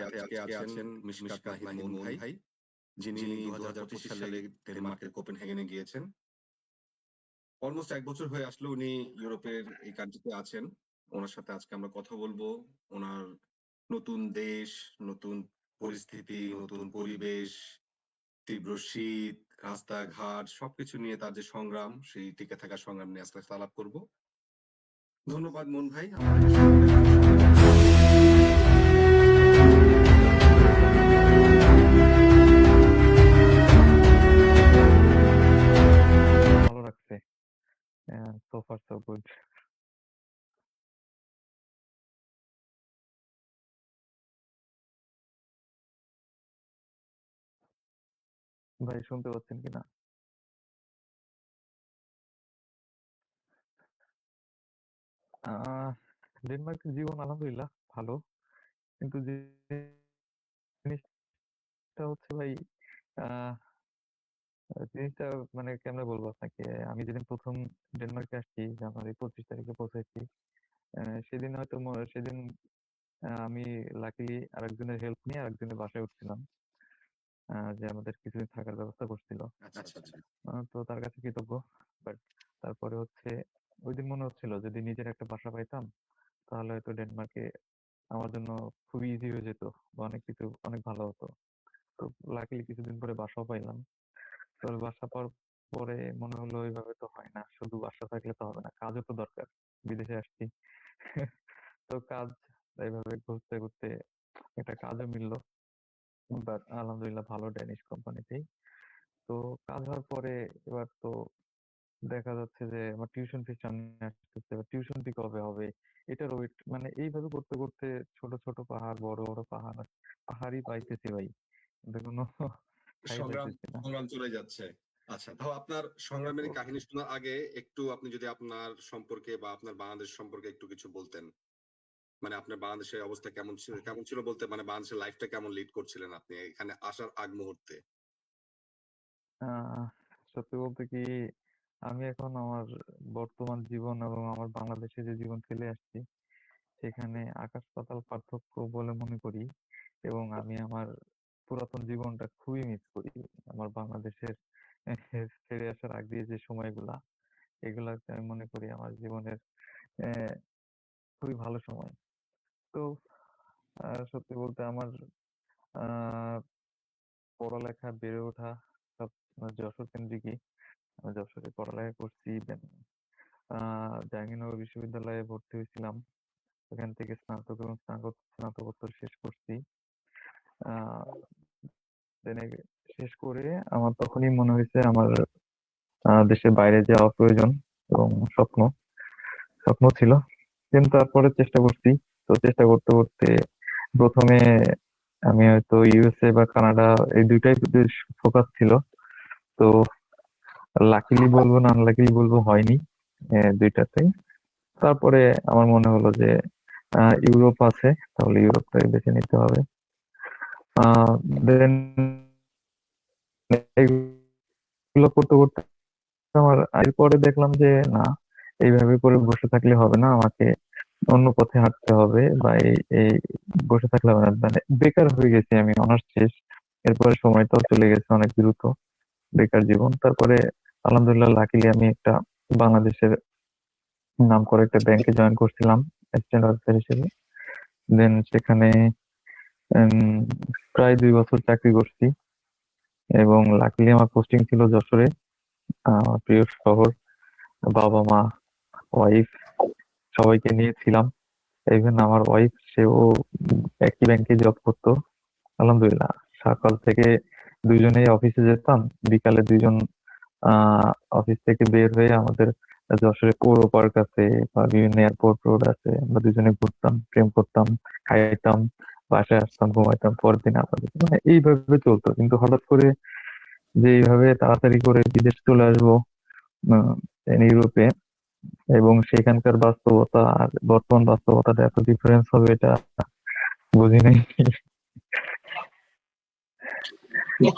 সাথে আজকে আছেন মিশকাত নাহিদ মৌন ভাই, যিনি 2025 সালে ডেনমার্কের কোপেনহেগেনে গিয়েছেন। অলমোস্ট 1 বছর হয়ে আসলো উনি ইউরোপের এই কান্ট্রিতে আছেন। ওনার সাথে আজকে আমরা কথা বলবো ওনার নতুন দেশ, নতুন পরিস্থিতি, নতুন পরিবেশ, তীব্র শীত, রাস্তাঘাট সবকিছু নিয়ে তার যে সংগ্রাম, সেই টিকে থাকার সংগ্রাম নিয়ে আজকে আলাপ করব। ধন্যবাদ মন ভাই। ভালো লাগছে। So far so good. ভাই শুনতে পাচ্ছেন কিনা? ডেনমার্কের জীবন আলহামদুলিল্লাহ ভালো, কিন্তু যে জিনিসটা হচ্ছে ভাই, জিনিসটা মানে কেমনে বলবো আপনাকে, আমি যেদিন প্রথম ডেনমার্কে আসছি, জানুয়ারি 25 তারিখে পৌঁছাইছি, সেদিন হয়তো সেদিন আমি লাকিলি আরেকজনের হেল্প নিয়ে আরেকজনের বাসায় উঠছিলাম, যে আমাদের কিছুদিন থাকার ব্যবস্থা করছিল। তো তার কাছে কৃতজ্ঞ। বাট তারপরে হচ্ছে ওই দিন মনে হচ্ছিল যদি নিজের একটা বাসা পাইতাম তাহলে হয়তো ডেনমার্কে আমার জন্য খুবই ইজি হয়ে যেত, বা অনেক কিছু অনেক ভালো হতো। তো লাকিলি কিছুদিন পরে বাসাও পাইলাম। তো বাসা পাওয়ার পরে মনে হলো ওইভাবে তো হয় না, শুধু বাসা থাকলে তো হবে না, কাজও তো দরকার, বিদেশে আসছি। তো কাজ, এইভাবে ঘুরতে ঘুরতে একটা কাজও মিললো, বাট আলহামদুলিল্লাহ ভালো ড্যানিশ কোম্পানিতেই। তো কাজ হওয়ার পরে এবার তো দেখা যাচ্ছে যে আমার টিউশন ফি সামনে আসতেছে, টিউশন ফি কবে হবে, এটার ওয়েট, মানে এইভাবে করতে করতে ছোট ছোট পাহাড়, বড় বড় পাহাড়ই পাইতেছি ভাই, কিন্তু কোনো ঠাই পাইতেছি না। সংগ্রাম চলে যাচ্ছে। আচ্ছা, তাও আপনার সংগ্রামের কাহিনী শোনার আগে একটু আপনি যদি আপনার সম্পর্কে বা আপনার বাংলাদেশ সম্পর্কে একটু কিছু বলতেন, মানে আপনার বাংলাদেশের অবস্থা কেমন ছিল বলতে, মানে বাংলাদেশের লাইফটা কেমন লিড করছিলেন আপনি এখানে আসার আগ মুহূর্তে? সত্যি বলতে কি, আমি এখন আমার বর্তমান জীবন এবং আমার বাংলাদেশে যে জীবন ফেলে আসছি, সেখানে আকাশ পাতাল পার্থক্য বলে মনে করি। এবং আমি আমার পুরাতন জীবনটা খুবই মিস করি। আমার বাংলাদেশের ছেড়ে আসার আগ দিয়ে যে সময়গুলা, এগুলাকে আমি মনে করি আমার জীবনের খুবই ভালো সময়। তো সত্যি বলতে আমার পড়ালেখা, বেড়ে ওঠা সব যশোর কেন্দ্রিকই। আমি যশোরে পড়ালেখা করছি, দেন জাহাঙ্গীরনগর বিশ্ববিদ্যালয়ে ভর্তি হয়েছিলাম, ওখান থেকে স্নাতক এবং স্নাতকোত্তর শেষ করছি। শেষ করে আমার তখনই মনে হয়েছে আমার দেশের বাইরে যাওয়া প্রয়োজন এবং স্বপ্ন স্বপ্ন ছিল। কিন্তু তারপরে চেষ্টা করছি। তো চেষ্টা করতে করতে প্রথমে আমি হয়তো ইউএসএ বা কানাডা, এই দুইটাই ফোকাস ছিল। তো লাকিলি বলবো না আনলাকিলি বলবো, হয়নি দুইটাতেই। তারপরে আমার মনে হলো যে ইউরোপ আছে, তাহলে ইউরোপটাই বেছে নিতে হবে। দেন এগুলো করতে করতে আমার এরপরে দেখলাম যে না, এইভাবে করে বসে থাকলে হবে না, আমাকে অন্য পথে হাঁটতে হবে, বা এই এই বসে থাকলে হবে না। মানে বেকার হয়ে গেছি আমি, অনার্স শেষ, এরপরে সময়টাও চলে গেছে অনেক দ্রুত, বেকার জীবন। তারপরে আলহামদুলিল্লাহ লাকিলি আমি একটা বাংলাদেশের নামকরা একটা ব্যাংকে জয়েন করছিলাম অ্যাসিস্ট্যান্ট অফিসার হিসেবে। দেন সেখানে প্রায় 2 বছর চাকরি করছি, এবং লাকিলি আমার পোস্টিং ছিল যশোরে, আমার প্রিয় শহর। বাবা মা, ওয়াইফ, সবাইকে নিয়েছিলাম। ইভেন আমার ওয়াইফ, সেও একই ব্যাংকে জব করতো। আলহামদুলিল্লাহ সকাল থেকে দুজনেই অফিসে যেতাম, বিকালে দুজন অফিস থেকে বের হয়ে আমাদের যশোরে পৌর পার্ক আছে বা বিভিন্ন এয়ারপোর্ট রোড আছে, আমরা দুজনে ঘুরতাম, প্রেম করতাম, খাইতাম, বাসায় আসতাম, ঘুমাইতাম, পরের দিন আবার মানে এইভাবে চলতো। কিন্তু হঠাৎ করে যে এইভাবে তাড়াতাড়ি করে বিদেশ চলে আসবো ইউরোপে, এবং সেখানকার বাস্তবতা আর বর্তমান বাস্তবতাটা এত ডিফারেন্স হবে এটা বুঝি নাই।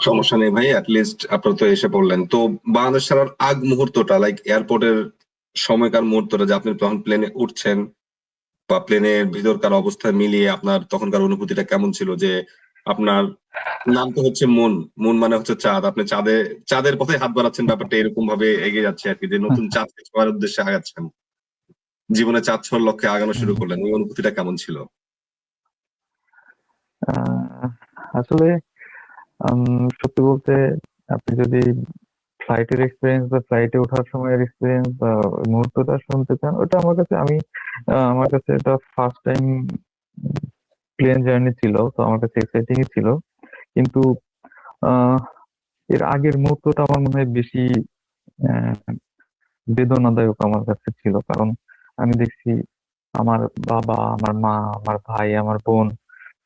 সমস্যা নেই ভাই, লিস্ট আপনারা তো এসে পড়লেন। তো বাংলাদেশ ছাড়ার আগ মুহূর্তটা, লাইক এয়ারপোর্টের সময়কার মুহূর্তটা, যে আপনি তখন প্লেনে উঠছেন, বা প্লেনের ভিতরকার অবস্থা মিলিয়ে আপনার তখনকার অনুভূতিটা কেমন ছিল? যে আপনার নাম তো হচ্ছে মুন, মুন মানে হচ্ছে চাঁদ। আপনি চাঁদের পথে হাত বাড়াচ্ছেন, ব্যাপারটা এরকম ভাবে এগিয়ে যাচ্ছে আরকি, যে নতুন চাঁদকে ছোঁয়ার উদ্দেশ্যে আগাচ্ছেন। জীবনে চাঁদ ছোঁয়ার লক্ষ্যে আগানো শুরু করলেন। ওই অনুভূতিটা কেমন ছিল? আহ, আসলে সত্যি বলতে আপনি যদি ফ্লাইটের এক্সপিরিয়েন্স বা ফ্লাইটে ওঠার সময়ের এক্সপিরিয়েন্স বা ওই মুহূর্তটা শুনতে চান, ওটা আমার কাছে এটা ফার্স্ট টাইম প্লেন জার্নি ছিল, তো আমার কাছে এক্সাইটিংই ছিল। কিন্তু আহ, এর আগের মুহূর্তটা আমার মনে হয় বেশি আহ, বেদনাদায়ক আমার কাছে ছিল। কারণ আমি দেখছি আমার বাবা, আমার মা, আমার ভাই, আমার বোন,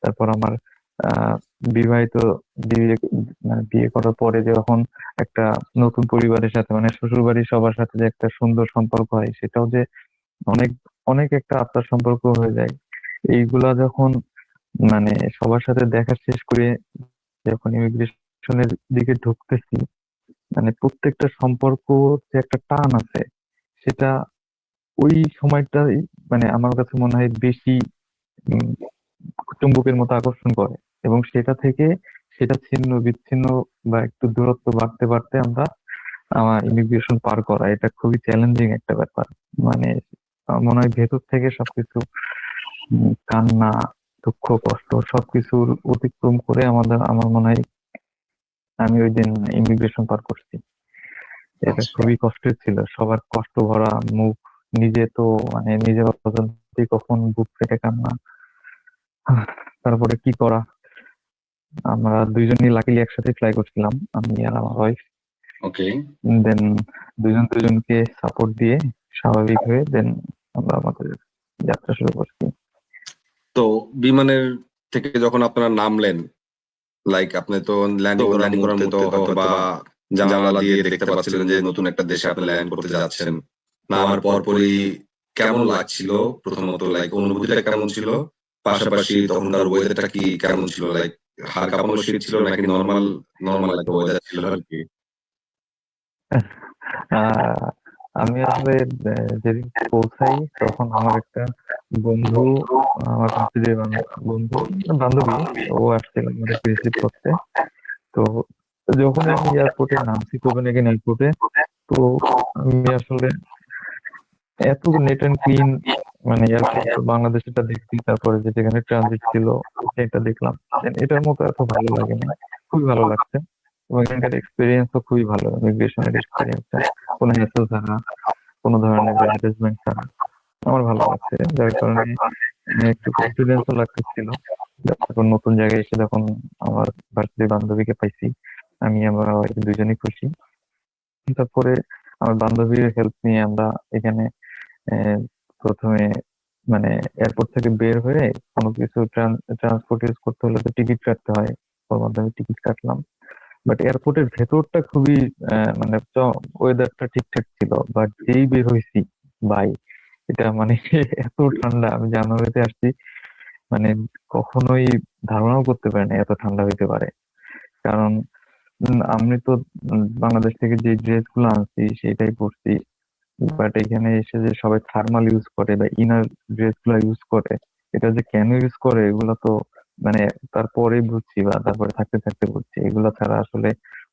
তারপর আমার আহ বিবাহিত বিয়ে মানে বিয়ে করার পরে যখন একটা নতুন পরিবারের সাথে মানে শ্বশুর বাড়ির সবার সাথে যে একটা সুন্দর সম্পর্ক হয়, সেটাও যে অনেক অনেক একটা আত্মার সম্পর্ক হয়ে যায়। এইগুলা যখন মানে সবার সাথে দেখা শেষ করে যখন ইমিগ্রেশনের দিকে ঢুকতেছি, মানে প্রত্যেকটা সম্পর্ক যে একটা টান আছে, সেটা ওই সময়টাই মানে আমার কাছে মনে হয় বেশি উম, চুম্বকের মতো আকর্ষণ করে। এবং সেটা থেকে সেটা ছিন্ন বিচ্ছিন্ন বা একটু দূরত্ব বাড়তে বাড়তে আমরা আমার ইমিগ্রেশন পার করা, এটা খুবই চ্যালেঞ্জিং একটা ব্যাপার। মানে আমার মনে হয় ভেতর থেকে সবকিছু কান্না, দুঃখ, কষ্ট সবকিছুর অতিক্রম করে আমার মনে হয় আমি ওই দিন ইমিগ্রেশন পার করছি। এটা আচ্ছা। খুবই কষ্টের ছিল, সবার কষ্ট ভরা মুখ। নিজে তো মানে নিজের অজান্তেই কখন বুক ফেটে কান্না। তারপরে কি করা, আমরা দুইজনই লাকিলি একসাথে ফ্লাই করছিলাম, আমি আর আমার ওয়াইফ। ওকে। দেন দুজন দুজনকে সাপোর্ট দিয়ে স্বাভাবিক হয়ে দেন আমরা আমাদের যাত্রা শুরু করছি। তো বিমানের থেকে যখন আপনারা নামলেন, লাইক আপনি তো ল্যান্ডিং করার মুহূর্তে তো হয়তোবা জানালা দিয়ে দেখতে পাচ্ছিলেন যে নতুন একটা দেশে আপনি ল্যান্ড করতে যাচ্ছেন। নামার পরপরই কেমন লাগছিল? প্রথমত লাইক অনুভূতিটা কেমন ছিল? পাশাপাশি তখনকার ওয়েদারটা কি কেমন ছিল? লাইক হাড় কাঁপানো শীত ছিল নাকি নরমাল একটা ওয়েদার ছিল আরকি? আহ আমি আসলে যেদিন পৌঁছাই তখন আমার একটা বন্ধু, আমার কাছে যে বন্ধু বান্ধবী, ও আসছিল আমাদেরকে রিসিভ করতে। তো যখনই আমি এয়ারপোর্টে নামছি, কোপেনহেগেন এয়ারপোর্টে, তো আমি আসলে এত নেট অ্যান্ড ক্লিন মানে এয়ারপোর্ট তো বাংলাদেশটা দেখছি, তারপরে যেখানে ট্রানজিট ছিল সেটা দেখলাম। Then এটার মতো এত ভালো লাগেনি, খুবই ভালো লাগছে। এবং এখানকার এক্সপিরিয়েন্সও খুবই ভালো, ইমিগ্রেশনের এক্সপিরিয়েন্সটা কোনো হ্যাসেল ছাড়া, কোনো ধরনের হ্যারাসমেন্ট ছাড়া আমার ভালো লাগছে। যার কারণে একটু কনফিডেন্সও লাগতেছিল। এখন নতুন জায়গায় এসে যখন আমার ভার্সিটির বান্ধবীকে পাইছি, আমি আমরা দুজনেই খুশি। তারপরে আমার বান্ধবীর হেল্প নিয়ে আমরা এখানে আহ, প্রথমে মানে এয়ারপোর্ট থেকে বের হয়ে কোনো কিছু ট্রান্সপোর্ট ইউজ করতে হলে তো টিকিট কাটতে হয়, ওর মাধ্যমে টিকিট কাটলাম। বাট এয়ারপোর্টের ভেতরটা খুবই মানে ওয়েদারটা ঠিকঠাক ছিল, বাট যেই বের হয়েছি ভাই, এটা মানে এত ঠান্ডা, আমি জানুয়ারিতে আসছি, মানে কখনোই ধারণাও করতে পারি না এত ঠান্ডা হইতে পারে। কারণ আমি তো বাংলাদেশ থেকে যে ড্রেস গুলো আনছি সেটাই পরছি, বাট এখানে এসে যে সবাই থার্মাল ইউজ করে বা ইনার ড্রেস গুলা ইউজ করে, এটা যে কেন ইউজ করে এগুলা তো মানে তারপরে বুঝছি বা তারপরে থাকতে থাকতে বুঝছি এগুলা ছাড়া আসলে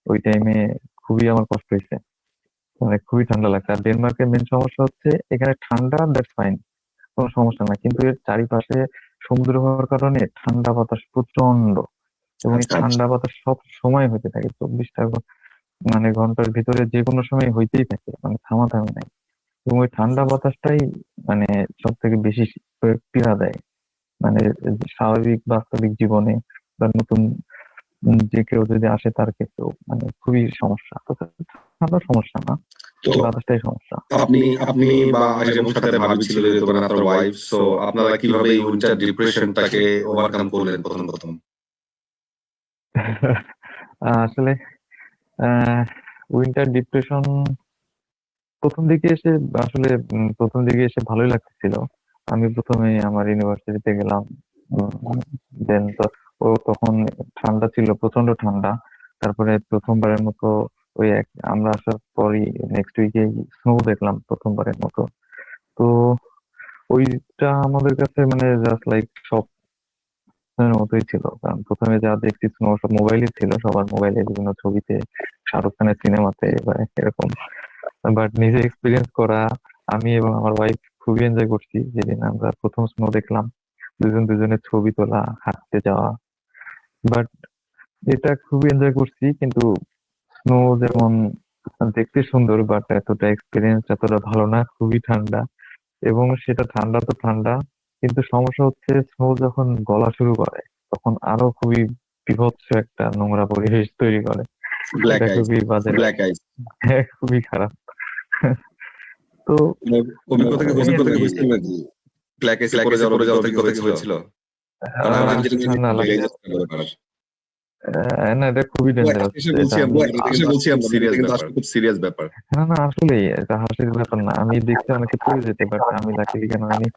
ওই টাইমে খুবই আমার কষ্ট হয়েছে। মানে খুবই ঠান্ডা লাগছে। আর ডেনমার্কের মেন সমস্যা হচ্ছে এখানে ঠান্ডা, দ্যাটস ফাইন, কোনো সমস্যা না, কিন্তু এর চারিপাশে সমুদ্র হওয়ার কারণে ঠান্ডা বাতাস প্রচন্ড। এবং এই আচ্ছা, আচ্ছা। ঠান্ডা বাতাস সব সময় হতে থাকে, 24টা মানে ঘন্টার ভিতরে যে কোনো সময় হইতেই থাকে, মানে থামাথামি নাই। এবং ওই ঠান্ডা বাতাসটাই মানে সব থেকে বেশি পীড়া দেয়। মানে স্বাভাবিক বাস্তবিক জীবনে বা নতুন যে কেউ যদি আসে তার ক্ষেত্রেও মানে খুবই সমস্যা। তো ঠান্ডার সমস্যা না, তো এই বাতাসটাই সমস্যা। আপনি আপনি বা যেমন সাথে ভাবি ছিল যেহেতু মানে আপনার ওয়াইফ, সো আপনারা কিভাবে এই উইন্টার ডিপ্রেশনটাকে ওভারকাম করলেন প্রথম? আসলে উইন্টার ডিপ্রেশন প্রথম দিকে এসে আসলে প্রথম দিকে এসে ভালোই লাগতেছিল। আমি প্রথমে আমার ইউনিভার্সিটিতে গেলাম, দেন তো ও তখন ঠান্ডা ছিল, প্রচন্ড ঠান্ডা। তারপরে প্রথমবারের মতো আমরা আসার পরই নেক্সট উইকে স্নো দেখলাম প্রথমবারের মতো। তো ওইটা আমাদের কাছে মানে জাস্ট লাইক স্বপ্নের মতোই ছিল। কারণ প্রথমে যা দেখছি স্নো সব মোবাইলে ছিল, সবার মোবাইলে বিভিন্ন ছবিতে, শাহরুখ খানের সিনেমাতে বা এরকম। বাট নিজে এক্সপিরিয়েন্স করা, আমি এবং আমার ওয়াইফ খুবই এনজয় করছি যেদিন আমরা প্রথম স্নো দেখলাম। দুজনের ছবি তোলা, হাঁটতে যাওয়া। বাট এটা খুবই এনজয় করছি, কিন্তু স্নো যেমন দেখতে সুন্দর বাট এতটা এক্সপিরিয়েন্স এতটা ভালো না, খুবই ঠান্ডা। এবং সেটা ঠান্ডা তো ঠান্ডা, কিন্তু সমস্যা হচ্ছে স্নো যখন গলা শুরু করে তখন আরো খুবই বীভৎস একটা নোংরা পরিবেশ তৈরি করে। ব্ল্যাক এটা আইস, খুবই বাজে, ব্ল্যাক আইস। হ্যাঁ, খুবই খারাপ। তো মানে অভিজ্ঞতা কি এই আর হয়েছিল কি। নাকি? ব্ল্যাক আইসে পড়ে যাওয়ার অভিজ্ঞতা কি হয়েছিল? কারণ আমি যেটা শুনি না, খুব ডেঞ্জারাস একটা ব্যাপার। না, এটা খুবই ডেঞ্জারাস। এটা আমি বলছি আমি সিরিয়াস ব্যাপার, খুব সিরিয়াস ব্যাপার। না, আসলে এটা হাসির ব্যাপার না। আমি দেখতে অনেকে পড়ে যেতে, বাট আমি লাকিলি কেন হয়নি।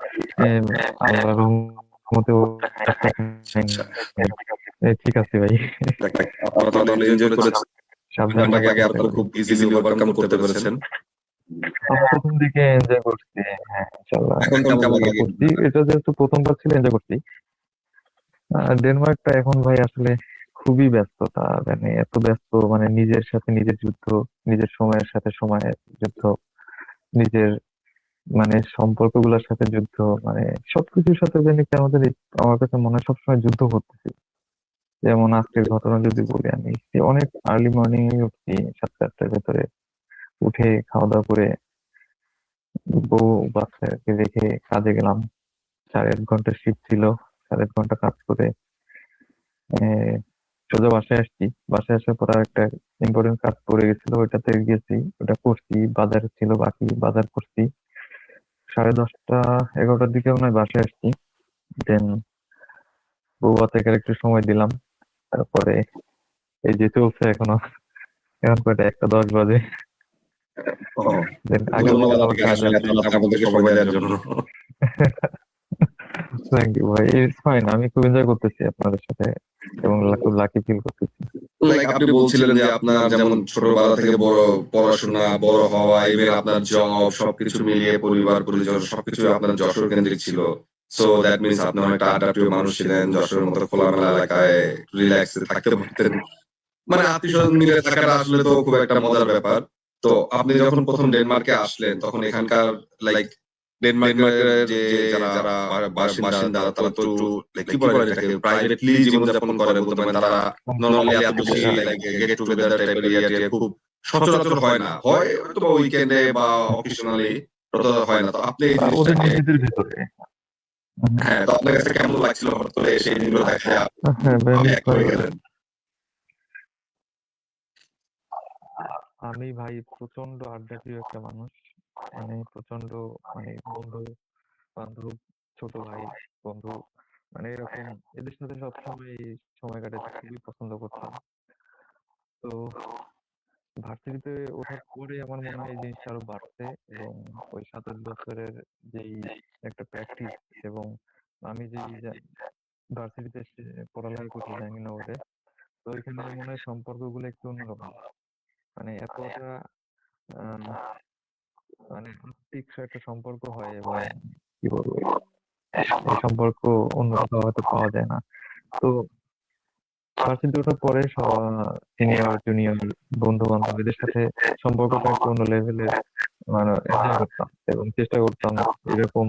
এম, আল্লাহর রহমতেও একটা খাইনি। আচ্ছা, ঠিক আছে ভাই, দেখ, আপনারা তো অনেক এনজয় করেছেন। সাবধানে ঠান্ডাকে থাকতে আপনারা হবে। খুব ইজিলি ওভারকাম করতে পেরেছেন। আমি প্রথম দিকে এনজয় করছি, হ্যাঁ ইনশাল্লাহ এখন কেমন এনজয় লাগে? করছি। এটা যেহেতু প্রথমবার ছিল এনজয় করছি। ডেনমার্কটা এখন ভাই আসলে খুবই ব্যস্ততা, মানে এত ব্যস্ত, মানে নিজের সাথে নিজের যুদ্ধ, নিজের সময়ের সাথে সময়ের যুদ্ধ, নিজের মানে সম্পর্ক গুলোর সাথে যুদ্ধ, মানে সবকিছুর সাথে যেন কি আমাদের আমার কাছে মনে হয় সবসময় যুদ্ধ করতেছি। যেমন আজকের ঘটনা যদি বলি, আমি অনেক আর্লি মর্নিং উঠছি, 7টা-8টার ভেতরে উঠে খাওয়া দাওয়া করে বউ বাচ্চাকে রেখে কাজে গেলাম। 8.5 ঘন্টা শিফট ছিল, 8.5 ঘন্টা কাজ করে আহ, সোজা বাসায় আসছি। বাসায় আসার পর আর একটা ইম্পর্টেন্ট কাজ পড়ে গেছিল, ওইটাতে গেছি, ওটা করছি। বাজার ছিল বাকি, বাজার করছি। 10:30 11টার দিকে মনে হয় বাসায় আসছি। দেন বউ বাচ্চাকে একটু সময় দিলাম। তারপরে এই যে চলছে এখনো। এখন কয়টা, 1:10 বাজে। ও, দেন আগামীকাল ধন্যবাদ আবার আপনাকে কাজে আসলে আছে। আমাদেরকে সময় দেওয়ার জন্য। থ্যাংক ইউ ভাই, ইটস ফাইন। আমি খুব এনজয় করতেছি আপনাদের সাথে এবং খুব লাকি ফিল করতেছি। লাইক আপনি বলছিলেন যে আপনার যেমন ছোটবেলা থেকে বড় পড়াশোনা, বড় হওয়া, ইভেন আপনার জব সবকিছু মিলিয়ে পরিবার পরিজন সবকিছু আপনার যশোর কেন্দ্রিক ছিল। সো দ্যাট মিনস আপনি অনেকটা আড্ডাপ্রিয় মানুষ ছিলেন। যশোরের মতো খোলামেলা এলাকায় রিল্যাক্সে থাকতে পারতেন। মানে আত্মীয়স্বজন মিলে থাকাটা আসলে তো খুব একটা মজার ব্যাপার। তো আপনি যখন প্রথম ডেনমার্কে আসলেন তখন এখানকার লাইক ডেনমার্কের যে যারা বাসিন্দা তারা তো একটু like কি বলে এটাকে প্রাইভেটলি জীবনযাপন করে বলতে পারেন। তারা নরমালি এত বেশি লাইক গেট টুগেদার টাইপের ইয়ে খুব সচরাচর হয় না। হয় হয়তোবা উইকেন্ডে বা অকেশনালি, ততটা হয় না। তো আপনি এই ওদের জিনিসটাকে নিজেদের ভিতরে। হ্যাঁ, তো আপনার কাছে কেমন লাগছিল হঠাৎ করে সেই জিনিসগুলো দেখা হ্যাঁ, আপনি ভেরি এক হয়ে ফাইন। গেলেন? আমি ভাই প্রচন্ড আড্ডাপ্রিয় একটা মানুষ। মানে প্রচন্ড, মানে বন্ধু বান্ধব, ছোট ভাই, বন্ধু, মানে এরকম এদের সাথে সবসময় সময় কাটাতে খুবই পছন্দ করতাম। তো ভার্সিটিতে ওঠার পরে আমার মনে হয় এই জিনিসটা আরো বাড়ছে। এবং ওই 7-8 বছরের যেই একটা প্র্যাকটিস, এবং আমি যেই ভার্সিটিতে পড়ালেখা করছি জাহাঙ্গীরনগরে, তো এখানে মনে হয় সম্পর্কগুলো একটু অন্যরকম। মানে এতটা আহ, মানে আত্মিক একটা সম্পর্ক হয়, এবং কি বলবো, এই সম্পর্ক অন্য কোথাও হয়তো পাওয়া যায় না। তো ভার্সিটি ওঠার পরে সিনিয়র জুনিয়র বন্ধু বান্ধব এদের সাথে সম্পর্কটা একটু অন্য লেভেলের, মানে এনজয় করতাম এবং চেষ্টা করতাম এরকম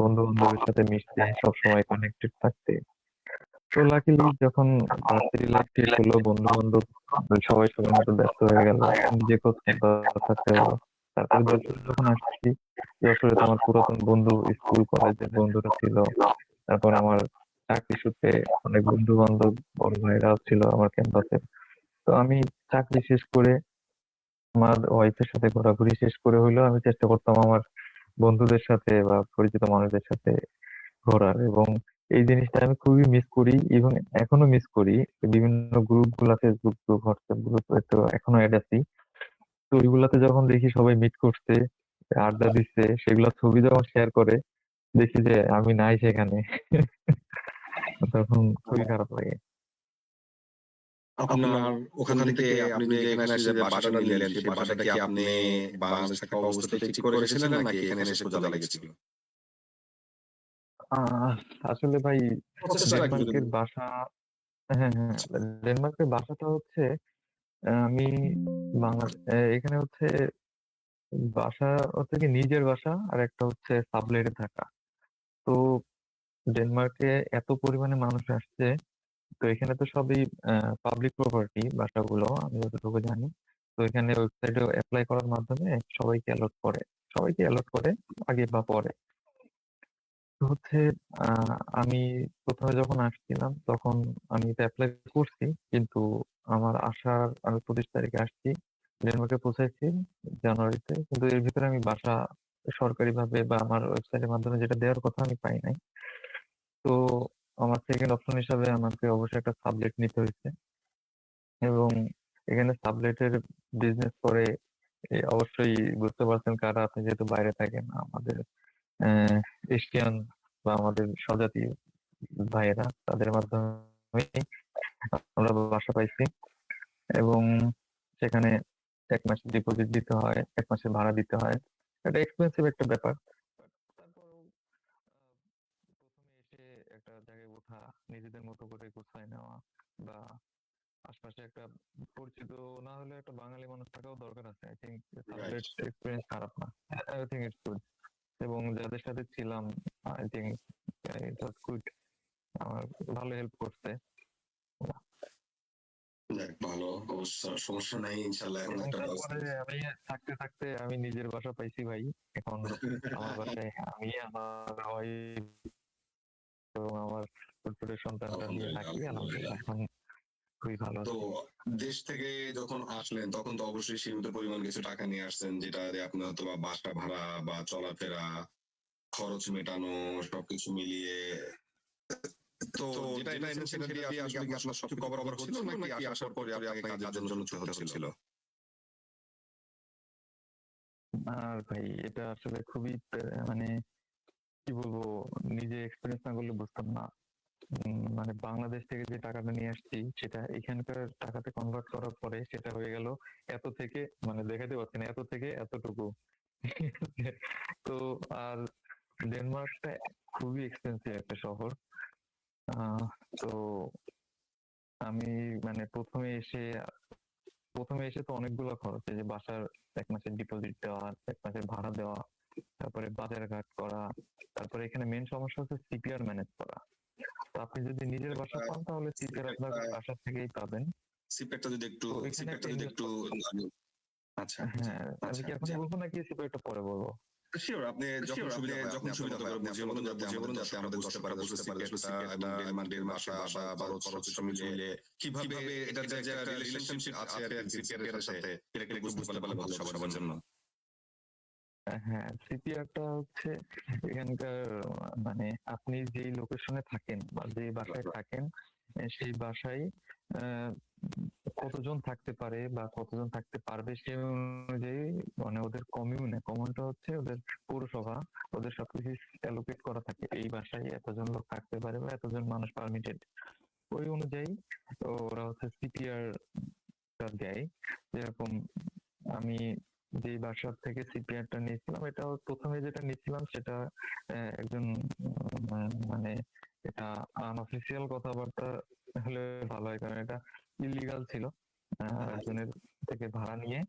বন্ধু বান্ধবের সাথে মিশতে, সবসময় কানেক্টেড থাকতে। তো লাকিলি যখন ভার্সিটি লাইফ শেষ হলো, বন্ধু বান্ধব সবাই সবার মতো ব্যস্ত হয়ে গেল, নিজে খোঁজ খবর থাকতে হলো। তারপরে যশোরে যখন আসছি, যশোরে তো আমার পুরাতন বন্ধু, স্কুল কলেজের বন্ধুরা ছিল। তারপর আমার চাকরি সূত্রে অনেক বন্ধু বান্ধব, বড় ভাইরাও ছিল আমার ক্যাম্পাসে। তো আমি চাকরি শেষ করে আমার ওয়াইফের সাথে ঘোরাঘুরি শেষ করে হইলেও আমি চেষ্টা করতাম আমার বন্ধুদের সাথে বা পরিচিত মানুষদের সাথে ঘোরার। এবং এই জিনিসটা আমি খুবই মিস করি, এবং এখনো মিস করি। বিভিন্ন গ্রুপ গুলা, ফেসবুক গ্রুপ, হোয়াটসঅ্যাপ গ্রুপ, তো এখনো অ্যাড আছি। তো ওইগুলাতে যখন দেখি সবাই মিট করছে, আড্ডা দিচ্ছে, সেগুলো ছবি যখন শেয়ার করে, দেখি যে আমি নাই সেখানে। তখন খুবই খারাপ লাগে। আপনার ওখান থেকে আপনি যে এখানে এসে যে বাসাটা নিলেন, সেই বাসাটা কি আপনি বাংলাদেশ থাকা অবস্থাতেই ঠিক করে রেখেছিলেন নাকি এখানে এসে খোঁজা লেগেছিল? আহ আসলে ভাই প্রসেসটা একটু যদি ডেনমার্কের বাসা, হ্যাঁ, হ্যাঁ, ডেনমার্কের বাসাটা হচ্ছে আমি এখানে হচ্ছে বাসা হচ্ছে কি নিজের বাসা, আর একটা হচ্ছে সাবলেটে থাকা। তো ডেনমার্কে এত পরিমাণে মানুষ আসছে, তো এখানে তো সবই পাবলিক প্রপার্টি বাসাগুলো, আমি যতটুকু জানি। তো এখানে ওয়েবসাইটে অ্যাপ্লাই করার মাধ্যমে সবাইকে অ্যালট করে আগে বা পরে। তো হচ্ছে আমি প্রথমে যখন আসছিলাম তখন আমি তো অ্যাপ্লাই করছি, কিন্তু আমি 25 তারিখে আসছি, ডেনমার্কে পৌঁছাইছি জানুয়ারিতে, কিন্তু এর ভিতরে আমি বাসা সরকারিভাবে বা আমার ওয়েবসাইটের মাধ্যমে যেটা দেওয়ার কথা আমি পাই নাই। তো আমার সেকেন্ড অপশন হিসাবে আমাকে অবশ্যই একটা সাবজেক্ট নিতে হয়েছে, এবং এখানে সাবলেটের বিজনেস করে অবশ্যই বুঝতে পারছেন কারা, আপনি যেহেতু বাইরে থাকেন, আমাদের এশিয়ান বা আমাদের স্বজাতি ভাইয়েরা, তাদের মাধ্যমে আমরা বাসা পাইছি। এবং সেখানে 1 মাসের ডিপোজিট দিতে হয়, 1 মাসের ভাড়া দিতে হয়। এটা এক্সপেন্সিভ একটা ব্যাপার। তারপরেও প্রথমে এসে একটা জায়গায় ওঠা, নিজেদের মতো করে গুছায় নেওয়া, বা আশপাশে একটা পরিচিত না হলে একটা বাঙালি মানুষ থাকাও দরকার আছে। I think right. Sublet experience খারাপ না। I think it's good. এবং যাদের সাথে ছিলাম, I think it was good. আমার ভালো হেল্প করছে। যাক ভালো, অবশ্য সমস্যা নাই ইনশাল্লাহ, এমন এবং একটা ব্যবস্থা। তারপরে আমি থাকতে থাকতে আমি নিজের বাসা পাইছি ভাই। এখন আমার বাসায় আমি, আমার ওয়াইফ এবং আমার ছোট ছোট সন্তানটা নিয়ে আলহামদুলিল্লাহ, থাকি, আলহামদুলিল্লাহ। আলহামদুলিল্লাহ এখন খুবই ভালো তো আছি। দেশ থেকে যখন আসলেন তখন তো অবশ্যই সীমিত পরিমাণ কিছু টাকা নিয়ে আসছেন, যেটা দিয়ে আপনি হয়তো বা বাসা ভাড়া বা চলাফেরা খরচ মেটানো সবকিছু মিলিয়ে, তো যেটা এনেছেন সেটা দিয়ে আসলে কি আপনার সবকিছু কভার হচ্ছিল, নাকি আসার পরে আপনাকে কাজের জন্য ছুটতে হচ্ছিল? আর ভাই এটা আসলে খুবই মানে কি বলবো, নিজে এক্সপিরিয়েন্স না করলে বুঝতাম না। মানে বাংলাদেশ থেকে যে টাকাটা নিয়ে আসছি সেটা এখানকার টাকাতে কনভার্ট করার পরে সেটা হয়ে গেল এত থেকে, মানে দেখাতে পারছি না, এত থেকে এতটুকু। তো আর ডেনমার্কটা খুবই এক্সপেন্সিভ একটা শহর। আহ তো আমি মানে প্রথমে এসে তো অনেকগুলো খরচ, এই যে বাসার 1 মাসের ডিপোজিট দেওয়া, 1 মাসের ভাড়া দেওয়া, তারপরে বাজারঘাট করা, তারপরে এখানে মেন সমস্যা হচ্ছে সিপিআর ম্যানেজ করা। তো আপনি যদি নিজের বাসা পান তাহলে সিপিআর আপনার বাসা থেকেই পাবেন। সিপেটটা যদি একটু তো এখানে একটা ইনভেস্ট করতে হবে। আচ্ছা, হ্যাঁ, আমি আচ্ছা, কি এখনই বলবো নাকি সিপিআরটা পরে বলবো? শিওর, আপনি যখন সুবিধা হয় আপনি সুবিধা করে বুঝিয়ে বলুন, যাতে আমাদের দর্শকরা বুঝতে পারে আসলে সিক্রেটটা এবং ডেনমার্কের বাসা বা খরচ সবকিছু মিলিয়ে কিভাবে এটার যে একটা রিলেশনশিপ আছে আর কি সিপিআর এর সাথে, এটা একটু বুঝতে পারলে ভালো হবে সবার জন্য। হ্যাঁ, সিপিআরটা হচ্ছে এখানকার, মানে আপনি যেই লোকেশনে থাকেন বা যে বাসায় থাকেন, সেই বাসায় আহ, কতজন থাকতে পারে বা কতজন থাকতে পারবে সে অনুযায়ী, মানে ওদের কমিউনটা হচ্ছে ওদের পৌরসভা, ওদের সবকিছু অ্যালোকেট করা থাকে, এই বাসায় এতজন লোক থাকতে পারে বা এতজন মানুষ পারমিটেড। ওই অনুযায়ী ওরা হচ্ছে সিপিআর টা দেয়। যেরকম আমি যে বাসার থেকে সিপিআরটা নিয়েছিলাম, এটা প্রথমে যেটা নিয়েছিলাম সেটা একজন মানে এটা আনঅফিসিয়াল কথাবার্তা হলে ভালো হয়, কারণ এটা ইলিগাল ছিল। একজনের থেকে ভাড়া নিয়ে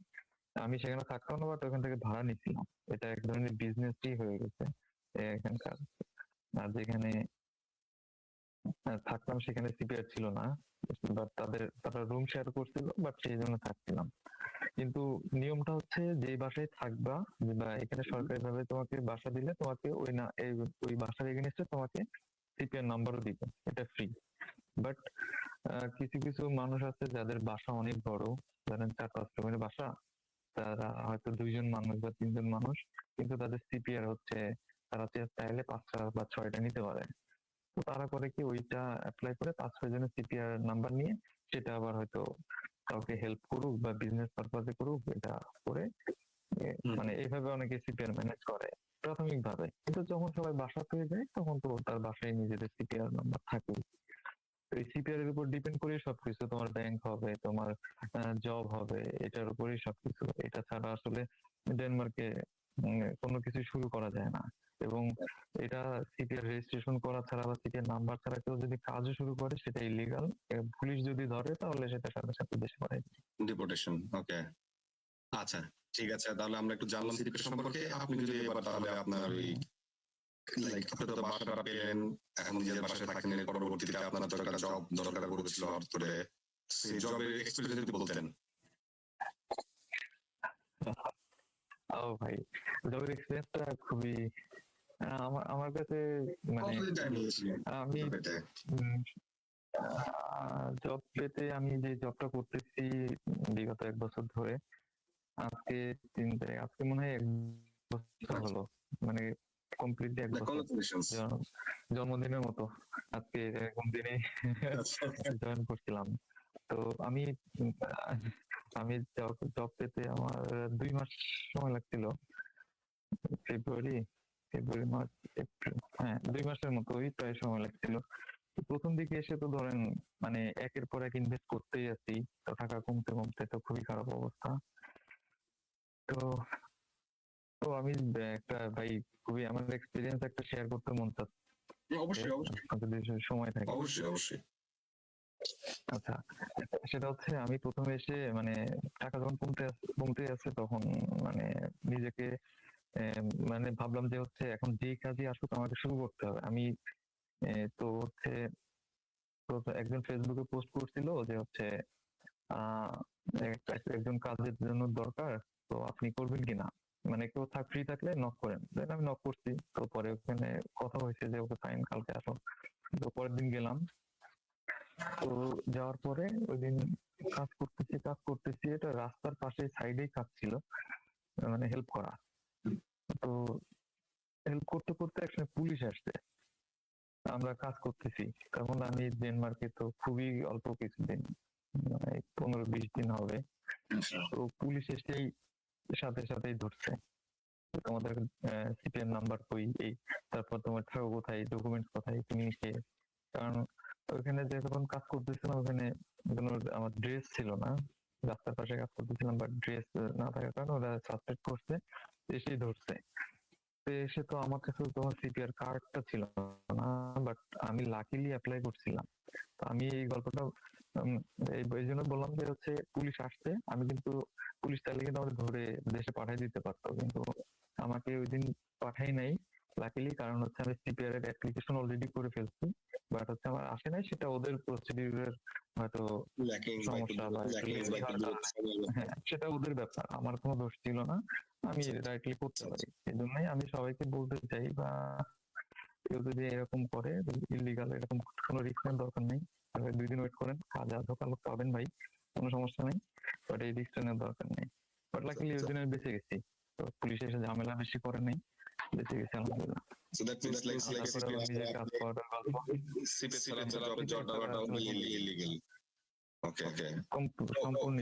আমি সেখানে থাকতাম না, বাট ওখান থেকে ভাড়া নিচ্ছিলাম। এটা এক ধরনের বিজনেসই হয়ে গেছে এখানকার। আর যেখানে থাকতাম সেখানে সিপিআর ছিল না, বাট তারা রুম শেয়ার করছিল, বাট সেই জন্য থাকছিলাম। কিন্তু নিয়মটা হচ্ছে যে বাসায় থাকবা, বা এখানে সরকারি ভাবে তোমাকে বাসা দিলে তোমাকে ওই বাসার এগেনস্টে তোমাকে সিপিআর নাম্বারও দিবে, এটা ফ্রি। বাট কিছু কিছু মানুষ আছে যাদের বাসা অনেক বড়, ধরেন 4-5 রুমের বাসা, তারা হয়তো 2 জন মানুষ বা 3 জন মানুষ, কিন্তু তাদের সিপিআর হচ্ছে তারা চাইলে 5টা বা 6টা নিতে পারে। তো তারা করে কি, ওইটা অ্যাপ্লাই করে 5-6 জনের সিপিআর নাম্বার নিয়ে সেটা আবার হয়তো কাউকে হেল্প করুক বা বিজনেস পারপাজে করুক, এটা করে মানে এইভাবে অনেকে সিপিআর ম্যানেজ করে প্রাথমিকভাবে। কিন্তু যখন সবাই বাসা পেয়ে যায় তখন তো তার বাসায় নিজেদের সিপিআর নাম্বার থাকে। এই সিপিআর এর উপর ডিপেন্ড করে সবকিছু, তোমার ব্যাংক হবে, তোমার জব হবে, এটার উপরেই সবকিছু। এটা ছাড়া আসলে ডেনমার্কে কোনো কিছু শুরু করা যায় না। এবং এটা সিপিআর রেজিস্ট্রেশন করা ছাড়া বা সিপিআর নাম্বার ছাড়া কেউ যদি কাজও শুরু করে সেটা ইলিগাল। পুলিশ যদি ধরে তাহলে সেটা সাথে সাথে দেশে পাঠায় দিবে। ডিপোর্টেশন। ওকে, আচ্ছা ঠিক আছে, তাহলে আমরা একটু জানলাম সিপিআর সম্পর্কে। আপনি যদি এবার তাহলে আপনার ওই লাইক আপনি তো বাসাটা পেলেন, এখন নিজের বাসায় থাকেন, এর পরবর্তীতে আপনার তো একটা জব দরকার পড়েছিল হঠাৎ করে, সেই জবের এক্সপেরিয়েন্স যদি বলতেন। ও ভাই, জবের এক্সপিরিয়েন্সটা খুবই আমার কাছে মানে আমি জব পেতে আমি যে জবটা করতেছি বিগত 1 বছর ধরে, আজকে আজকে মনে হয় 1 বছর হলো, মানে কমপ্লিটলি 1 বছর জন্মদিনের মতো আজকে এরকম দিনে জয়েন করছিলাম। তো আমি জব পেতে আমার 2 মাস সময় লাগছিল। ফেব্রুয়ারি মার্চ এপ্রিল, হ্যাঁ 2 মাসের মতো প্রায় সময় লাগছিল। তো প্রথম দিকে এসে তো ধরেন মানে একের পর এক ইনভেস্ট করতেই আছি, তো টাকা কমতে কমতে তো খুবই খারাপ অবস্থা। তো তো আমি একটা ভাই খুবই আমার এক্সপিরিয়েন্স একটা শেয়ার করতে মন চাচ্ছে। অবশ্যই যদি সময় থাকে। অবশ্যই। আচ্ছা, সেটা হচ্ছে আমি প্রথমে এসে মানে টাকা যখন কমতে আছে তখন মানে নিজেকে মানে ভাবলাম যে হচ্ছে এখন যে কাজই আসুক আমাকে শুরু করতে হবে। আমি তো হচ্ছে একজন ফেসবুকে পোস্ট করছিল যে হচ্ছে একজন কাজের জন্য দরকার, তো আপনি করবেন কিনা, মানে কেউ ফ্রি থাকলে নক করেন। দেন আমি নক করছি, তো পরে ওখানে কথা হয়েছে যে ওকে ফাইন কালকে আসো। তো পরের দিন গেলাম, তো যাওয়ার পরে ওই দিন কাজ করতেছি এটা রাস্তার পাশে সাইডেই কাজ ছিল, মানে হেল্প করা। তো হেল্প করতে করতে একসময় পুলিশ আসছে, আমরা কাজ করতেছি তখন আমি ডেনমার্কে তো খুবই অল্প কিছুদিন, মানে 15-20 দিন হবে। তো পুলিশ এসেই সাথেই ধরছে, তোমাদের সিপিএম নাম্বার কই, এই তারপর তোমার থাকো কোথায়, ডকুমেন্টস কোথায়, তুমি কে। কারণ ওখানে যখন কাজ করতেছিলাম ওখানে আমার ড্রেস ছিল না, রাস্তার পাশে কাজ করতেছিলাম, বাট ড্রেস না থাকার কারণে ওরা সাসপেক্ট করছে, এসেই ধরছে। এসে তো আমার কাছে তোমার সিপিআর কার্ডটা ছিল না, বাট আমি লাকিলি অ্যাপ্লাই করছিলাম। তো আমি এই গল্পটা এই জন্য বললাম যে হচ্ছে পুলিশ আসছে, আমি কিন্তু পুলিশ চাইলে কিন্তু আমাদের ধরে দেশে পাঠিয়ে দিতে পারতো, কিন্তু আমাকে ওই দিন পাঠাই নাই লাকিলি, কারণ হচ্ছে আমি সিপিআর এর অ্যাপ্লিকেশন অলরেডি করে ফেলছি, বাট হচ্ছে আমার আসে নাই, সেটা ওদের প্রসিডিউরের হয়তো সমস্যা বা হ্যাঁ সেটা ওদের ব্যাপার, আমার কোনো দোষ ছিল না, আমি রাইটলি করতে পারি। এই জন্যই আমি সবাইকে বলতে চাই, বা কেউ যদি এরকম করে ইলিগাল, এরকম কোনো রিস্ক নেওয়ার দরকার নেই। 2 দিন ওয়েট করেন, কাজ আধো কালো পাবেন ভাই, কোনো সমস্যা নেই, বাট এই রিস্ক নেওয়ার দরকার নেই। বাট লাকিলি ওই দিন আমি বেঁচে গেছি, তো পুলিশ এসে ঝামেলা বেশি করে নাই, বেঁচে গেছি আলহামদুলিল্লাহ। So that means নিজের কাজ করাটা গল্প illegal. Okay. সম্পূর্ণ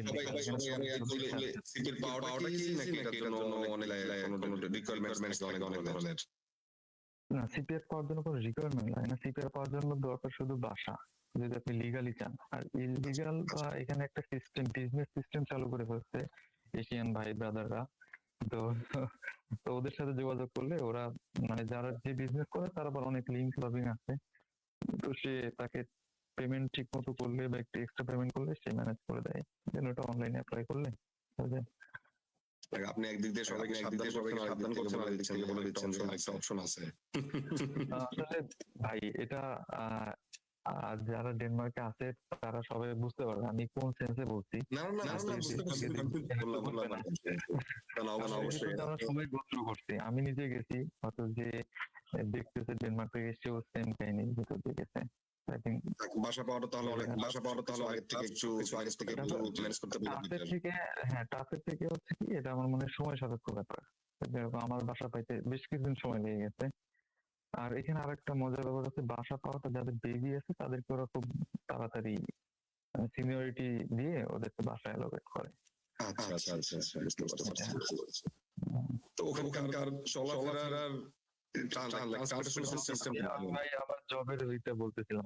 সিপিআর পাওয়াটা কি নাকি এটার জন্য অনেক রিকোয়ারমেন্টস অনেক ধরনের? না, সিপিআর পাওয়ার জন্য কোনো রিকোয়ারমেন্ট লাগে না, সিপিআর পাওয়ার জন্য দরকার শুধু বাসা, যদি আপনি লিগালি চান। আর ইলিগাল বা এখানে একটা সিস্টেম, বিজনেস সিস্টেম চালু করে ফেলছে এশিয়ান ভাই ব্রাদাররা। তো তো ওদের সাথে যোগাযোগ করলে ওরা মানে যারা যে বিজনেস করে তার আবার অনেক লিঙ্ক লবিং আছে, তো সে তাকে পেমেন্ট ঠিক মতো করলে বা একটু এক্সট্রা পেমেন্ট করলে সে ম্যানেজ করে দেয়, দেন ওটা অনলাইনে অ্যাপ্লাই করলে আপনি একদিক দিয়ে সবাইকে সাবধান করছেন, আর দিক থেকে বলে দিচ্ছেন যে একটা অপশন আছে। আসলে ভাই এটা যারা ডেনমার্কে আছে তারা সবাই বুঝতে পারবে আমি কোন সেন্সে বলছি। আমরা সবাই গোত্র করছি, আমি নিজে গেছি, হয়তো যে দেখতেছে ডেনমার্কে এসেও সেম কাহিনী ভিতর দিয়ে গেছে। বাসা পাওয়াটা তাহলে আগের থেকে টাফের থেকে হচ্ছে কি এটা আমার মনে সময় সাপেক্ষ ব্যাপার। যেরকম আমার বাসা পাইতে বেশ কিছুদিন সময় লেগে গেছে। আর এখানে আরেকটা মজার ব্যাপার হচ্ছে বাসা পাওয়াটা যাদের বেবি আছে তাদেরকে ওরা খুব তাড়াতাড়ি সিনিয়রিটি দিয়ে ওদেরকে বাসা অ্যালোকেট করে। তো ওখানকার চলাফেরার আবার জবের ওইটা বলতেছিলাম।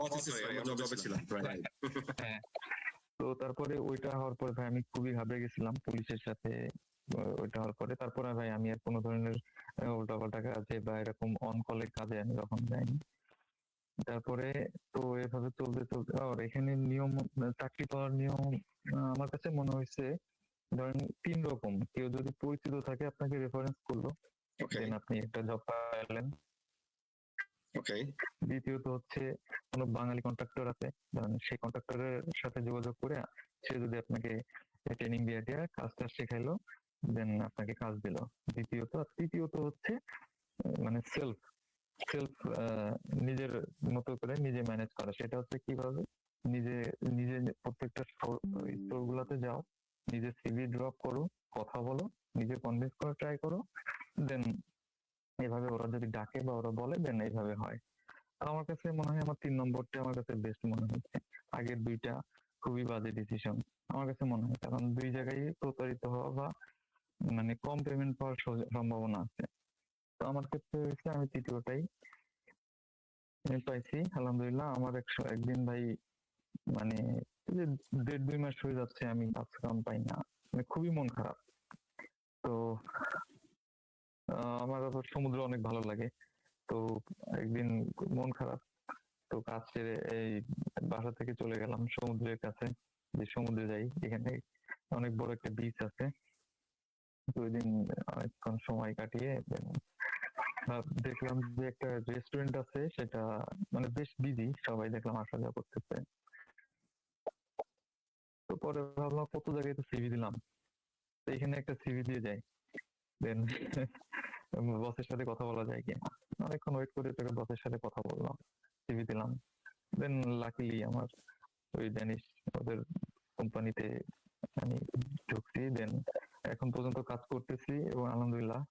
তো তারপরে ওইটা হওয়ার পর ভাই আমি খুবই ঘাবড়ে গেছিলাম পুলিশের সাথে, ওইটা হওয়ার পরে তারপরে ভাই আমি আর কোনো ধরনের উল্টাপাল্টা কাজে বা এরকম অন কলের কাজে আমি কখনো যাইনি। তারপরে তো এভাবে চলতে চলতে আর এখানে নিয়ম চাকরি পাওয়ার নিয়ম আমার কাছে মনে হয়েছে ধরেন 3 রকম। কেউ যদি পরিচিত থাকে আপনাকে রেফারেন্স করলো, ওকে, দেন আপনি একটা জব পাইলেন। ওকে, দ্বিতীয়ত হচ্ছে কোনো বাঙালি কন্ট্রাক্টর আছে, ধরেন সেই কন্ট্রাক্টরের সাথে যোগাযোগ করে সে যদি আপনাকে ট্রেনিং দিয়ে দিয়ে কাজটা শেখাইলো, দেন আপনাকে কাজ দিল। দ্বিতীয়ত। আর তৃতীয়ত হচ্ছে মানে সেলফ সেলফ নিজের মতো করে নিজে ম্যানেজ করা। সেটা হচ্ছে কিভাবে নিজে নিজে প্রত্যেকটা স্টোর গুলাতে যাও, নিজে সিভি ড্রপ করো, কথা বলো, নিজে কনভিন্স করার ট্রাই করো, দেন এভাবে ওরা যদি ডাকে বা ওরা বলে দেন এইভাবে হয়। আমার কাছে মনে হয় আমার 3 নম্বরটা আমার কাছে বেস্ট মনে হচ্ছে। আগের 2টা খুবই বাজে ডিসিশন আমার কাছে মনে হয়, কারণ 2 জায়গায় প্রতারিত হওয়া বা মানে কম পেমেন্ট পাওয়ার সম্ভাবনা আছে। তো আমার ক্ষেত্রে হয়েছে আমি তৃতীয়টাই পাইছি আলহামদুলিল্লাহ। আমার একদিন ভাই মানে এই যে 1.5-2 মাস হয়ে যাচ্ছে আমি কাজ কাম পাই না, মানে খুবই মন খারাপ। তো আমার আবার সমুদ্র অনেক ভালো লাগে। তো একদিন মন খারাপ, তো কাজ ছেড়ে এই বাসা থেকে চলে গেলাম সমুদ্রের কাছে, যে সমুদ্রে যাই, এখানে অনেক বড় একটা বিচ আছে। তো ওই দিন অনেকক্ষণ সময় কাটিয়ে দেখলাম যে একটা রেস্টুরেন্ট আছে, সেটা মানে বেশ বিজি, সবাই দেখলাম আসা যাওয়া করতেছে। তো পরে ভাবলাম কত জায়গায় তো সিভি দিলাম, তো এখানে একটা সিভি দিয়ে যাই, দেন বসের সাথে কথা বলা যায় কিনা। অনেকক্ষণ ওয়েট করে তোকে বসের সাথে কথা বললাম, সিভি দিলাম, দেন লাকিলি আমার ওই ড্যানিশ ওদের কোম্পানিতে আমি ঢুকছি। দেন এখন পর্যন্ত কাজ করতেছি এবং আলহামদুলিল্লাহ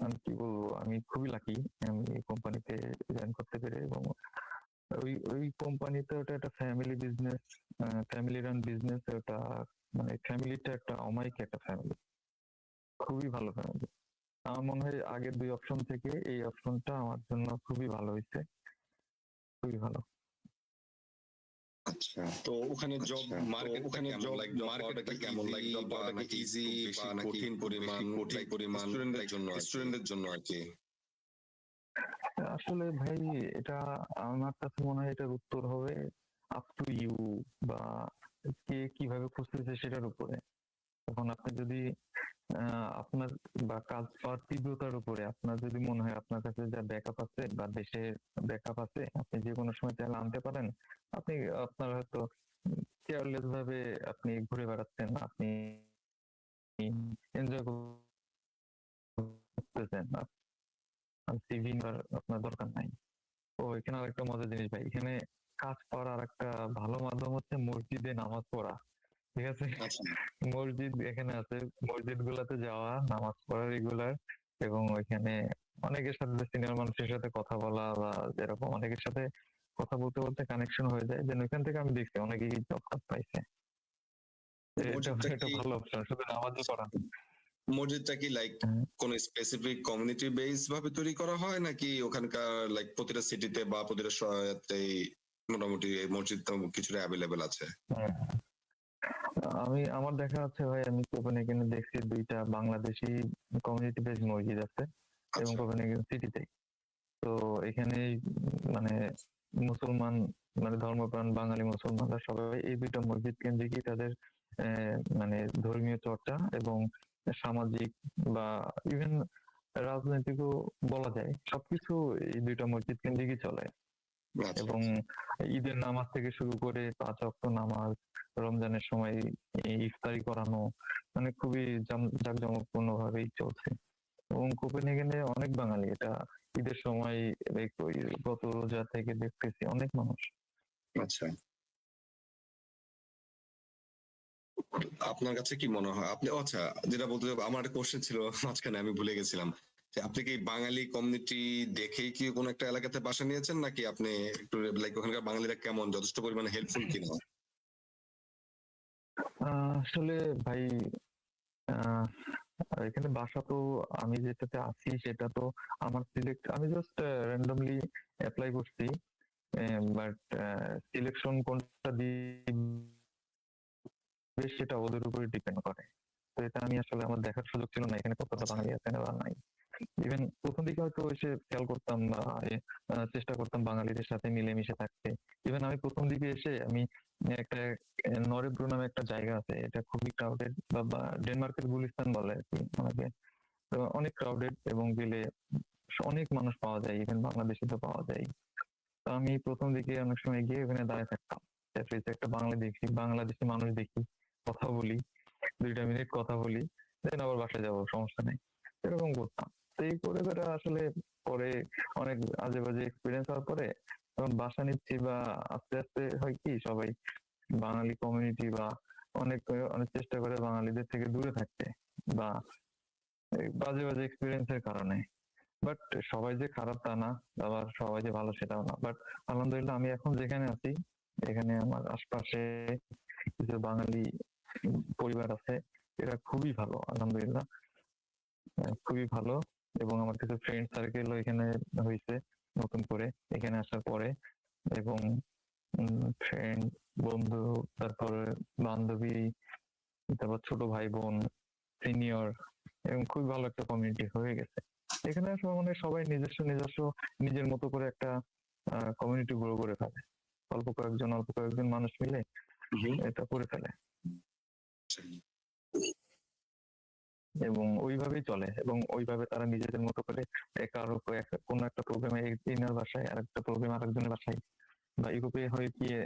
আমি কি বলবো, আমি খুবই লাকি আমি এই কোম্পানিতে জয়েন করতে পেরে। এবং ওই ওই কোম্পানিতে ওটা একটা family business, family run business. ওটা মানে ফ্যামিলিটা একটা অমায়িক একটা ফ্যামিলি, খুবই ভালো ফ্যামিলি। আমার মনে হয় আগের 2 অপশন থেকে এই অপশনটা আমার জন্য খুবই ভালো হয়েছে, খুবই ভালো। আচ্ছা। তো ওখানে জব মার্কেটটা কেমন? লাইক জব পাওয়াটা কি কেমন? লাইক জব পাওয়াটা কি ইজি বা নাকি কঠিন পরিমাণ স্টুডেন্টদের জন্য আরকি? আসলে ভাই এটা আমার কাছে মনে হয় এটার উত্তর হবে আপ টু ইউ, বা কে কিভাবে খুঁজতেছে সেটার উপরে। এখন আপনি যদি আপনার বা কাজ পাওয়ার তীব্রতার উপরে আপনার যদি মনে হয় আপনার কাছে যা ব্যাকআপ আছে বা দেশে ব্যাকআপ আছে, আপনি যে কোনো সময় চাইলে আনতে পারেন। আপনি আপনার হয়তো কেয়ারলেস ভাবে আপনি ঘুরে বেড়াচ্ছেন, আপনি এনজয় করতেছেন, সিভি আপনার দরকার নাই। তো এখানে আরেকটা মজার জিনিস ভাই, এখানে কাজ পাওয়ার আর একটা ভালো মাধ্যম হচ্ছে মসজিদে নামাজ পড়া। ঠিক আছে, আচ্ছা, মসজিদ এখানে আছে, মসজিদ গুলাতে যাওয়া, নামাজ পড়া রেগুলার, এবং ওইখানে অনেকের সাথে সিনিয়র মানুষের সাথে কথা বলা বা যেরকম অনেকের সাথে কথা বলতে বলতে কানেকশন হয়ে যায়, যেন ওইখান থেকে আমি দেখছি অনেকেই জব পাইছে। এটা মসজিদটা একটা কি ভালো অপশন, শুধু নামাজই পড়া। মসজিদটা কি লাইক কোন স্পেসিফিক কমিউনিটি বেস ভাবে তৈরি করা হয় নাকি ওখানকার লাইক প্রতিটা সিটিতে বা প্রতিটা শহরেই মোটামুটি এই মসজিদ তো কিছুটা অ্যাভেলেবেল আছে? হ্যাঁ, আমি আমার দেখা আছে ভাই, আমি কোপেনহেগেনে দেখছি 2টা বাংলাদেশি কমিউনিটি বেস মসজিদ আছে এবং আচ্ছা, কোপেনহেগেন সিটিতে। তো এখানে মানে মুসলমান মানে ধর্মপ্রাণ বাঙালি মুসলমানরা সবাই এই 2টা মসজিদ কেন্দ্রিকই তাদের মানে ধর্মীয় চর্চা এবং সামাজিক বা ইভেন রাজনৈতিকও বলা যায়, সবকিছু এই 2টা মসজিদ কেন্দ্রিকই চলে। আচ্ছা, এবং ঈদের নামাজ থেকে শুরু করে 5 ওয়াক্ত নামাজ, রমজানের সময় এই ইফতারি করানো, মানে খুবই জাঁকজমকপূর্ণ ভাবেই চলছে। এবং কোপেনহেগেনে অনেক বাঙালি, এটা ঈদের সময় গত রোজা থেকে দেখতেছি অনেক মানুষ। আচ্ছা। আপনার কাছে কি মনে হয় আপনি আচ্ছা, যেটা বলতে যাবো আমার একটা কোশ্চেন ছিল মাঝখানে আমি ভুলে গেছিলাম যে আপনি কি বাঙালি কমিউনিটি দেখেই কি কোনো একটা এলাকাতে বাসা নিয়েছেন নাকি আপনি একটু লাইক ওখানকার বাঙালিরা কেমন যথেষ্ট পরিমাণে হেল্পফুল কিনা? আসলে ভাই আহ এখানে বাসা তো আমি যেটাতে আছি সেটা তো আমার সিলেক্ট, আমি জাস্ট র্যান্ডমলি অ্যাপ্লাই করছি, বাট সিলেকশন কোনটা দিবে সেটা ওদের উপরে ডিপেন্ড করে। তো এটা আমি আসলে আমার দেখার সুযোগ ছিল না এখানে কতটা বাঙালি আছে না বা নাই। ইভেন প্রথম দিকে হয়তো এসে খেয়াল করতাম বা চেষ্টা করতাম বাঙালিদের সাথে মিলেমিশে থাকতে। ইভেন আমি প্রথম দিকে এসে আমি একটা নরেব্রো নামে একটা জায়গা আছে, এটা খুবই ক্রাউডেড বা ডেনমার্কের গুলিস্তান বলে আর কি ওনাকে। তো অনেক ক্রাউডেড এবং গেলে অনেক মানুষ পাওয়া যায়, ইভেন বাংলাদেশি তো পাওয়া যায়। তো আমি প্রথম দিকে অনেক সময় গিয়ে ওখানে দাঁড়িয়ে থাকতাম, একটা বাংলাদেশি মানুষ দেখি, কথা বলি, 2টা মিনিট কথা বলি, দেন আবার বাসায় যাবো, সমস্যা নেই, এরকম করতাম। তো এই করে করে আসলে পরে অনেক আজে বাজে এক্সপিরিয়েন্স হওয়ার পরে যখন বাসা নিচ্ছি বা আস্তে আস্তে হয় কি সবাই বাঙালি কমিউনিটি বা অনেক অনেক চেষ্টা করে বাঙালিদের থেকে দূরে থাকতে বা এই বাজে বাজে এক্সপিরিয়েন্সের কারণে। বাট সবাই যে খারাপ তা না, আবার সবাই যে ভালো সেটাও না। বাট আলহামদুলিল্লাহ আমি এখন যেখানে আছি এখানে আমার আশপাশে কিছু বাঙালি পরিবার আছে, এরা খুবই ভালো আলহামদুলিল্লাহ, খুবই ভালো। এবং আমার কিছু ফ্রেন্ড সার্কেলও এখানে হয়েছে নতুন করে এখানে আসার পরে। এবং ফ্রেন্ড, বন্ধু, তারপরে বান্ধবী, তারপর ছোট ভাই বোন, সিনিয়র, এবং খুবই ভালো একটা কমিউনিটি হয়ে গেছে এখানে আসলে। মানে সবাই নিজস্ব নিজস্ব নিজের মতো করে একটা কমিউনিটি গ্রো করে ফেলে, অল্প কয়েকজন মানুষ মিলে এটা করে ফেলে এবং ওইভাবেই চলে। এবং ওইভাবে তারা নিজেদের মতো করে কারো কোনো একটা প্রোগ্রামে এনার বাসায়, আরেকটা প্রোগ্রাম আরেকজনের বাসায়, বা ইউরোপে হয়ে গিয়ে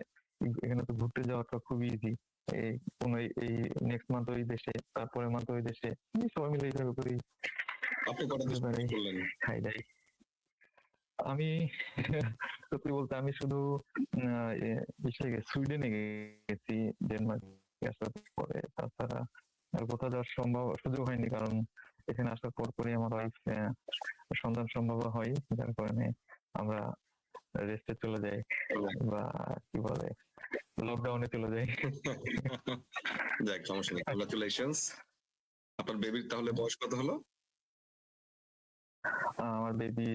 এখানে তো ঘুরতে যাওয়াটা খুব ইজি। এই কোন এই নেক্সট মান্থ ওই দেশে, তারপরের মান্থ ওই দেশে, সবাই মিলে এইভাবে করেই আপনি কটা দেশ করলেন? খাই দাই। আমি সত্যি বলতে আমি শুধু সুইডেনে গেছি, ডেনমার্ক আসার পরে। তাছাড়া আর কোথাও যাওয়ার সুযোগ হয়নি, কারণ এখানে আসার পরই আমার ওয়াইফ সন্তান সম্ভব হয়, যার কারণে আমরা রেস্টে চলে যাই বা কি বলে লকডাউনে চলে যাই। যাক, সমস্যা নেই, কংগ্রাচুলেশনস। আপনার বেবির তাহলে বয়স কত হলো? আমার বেবি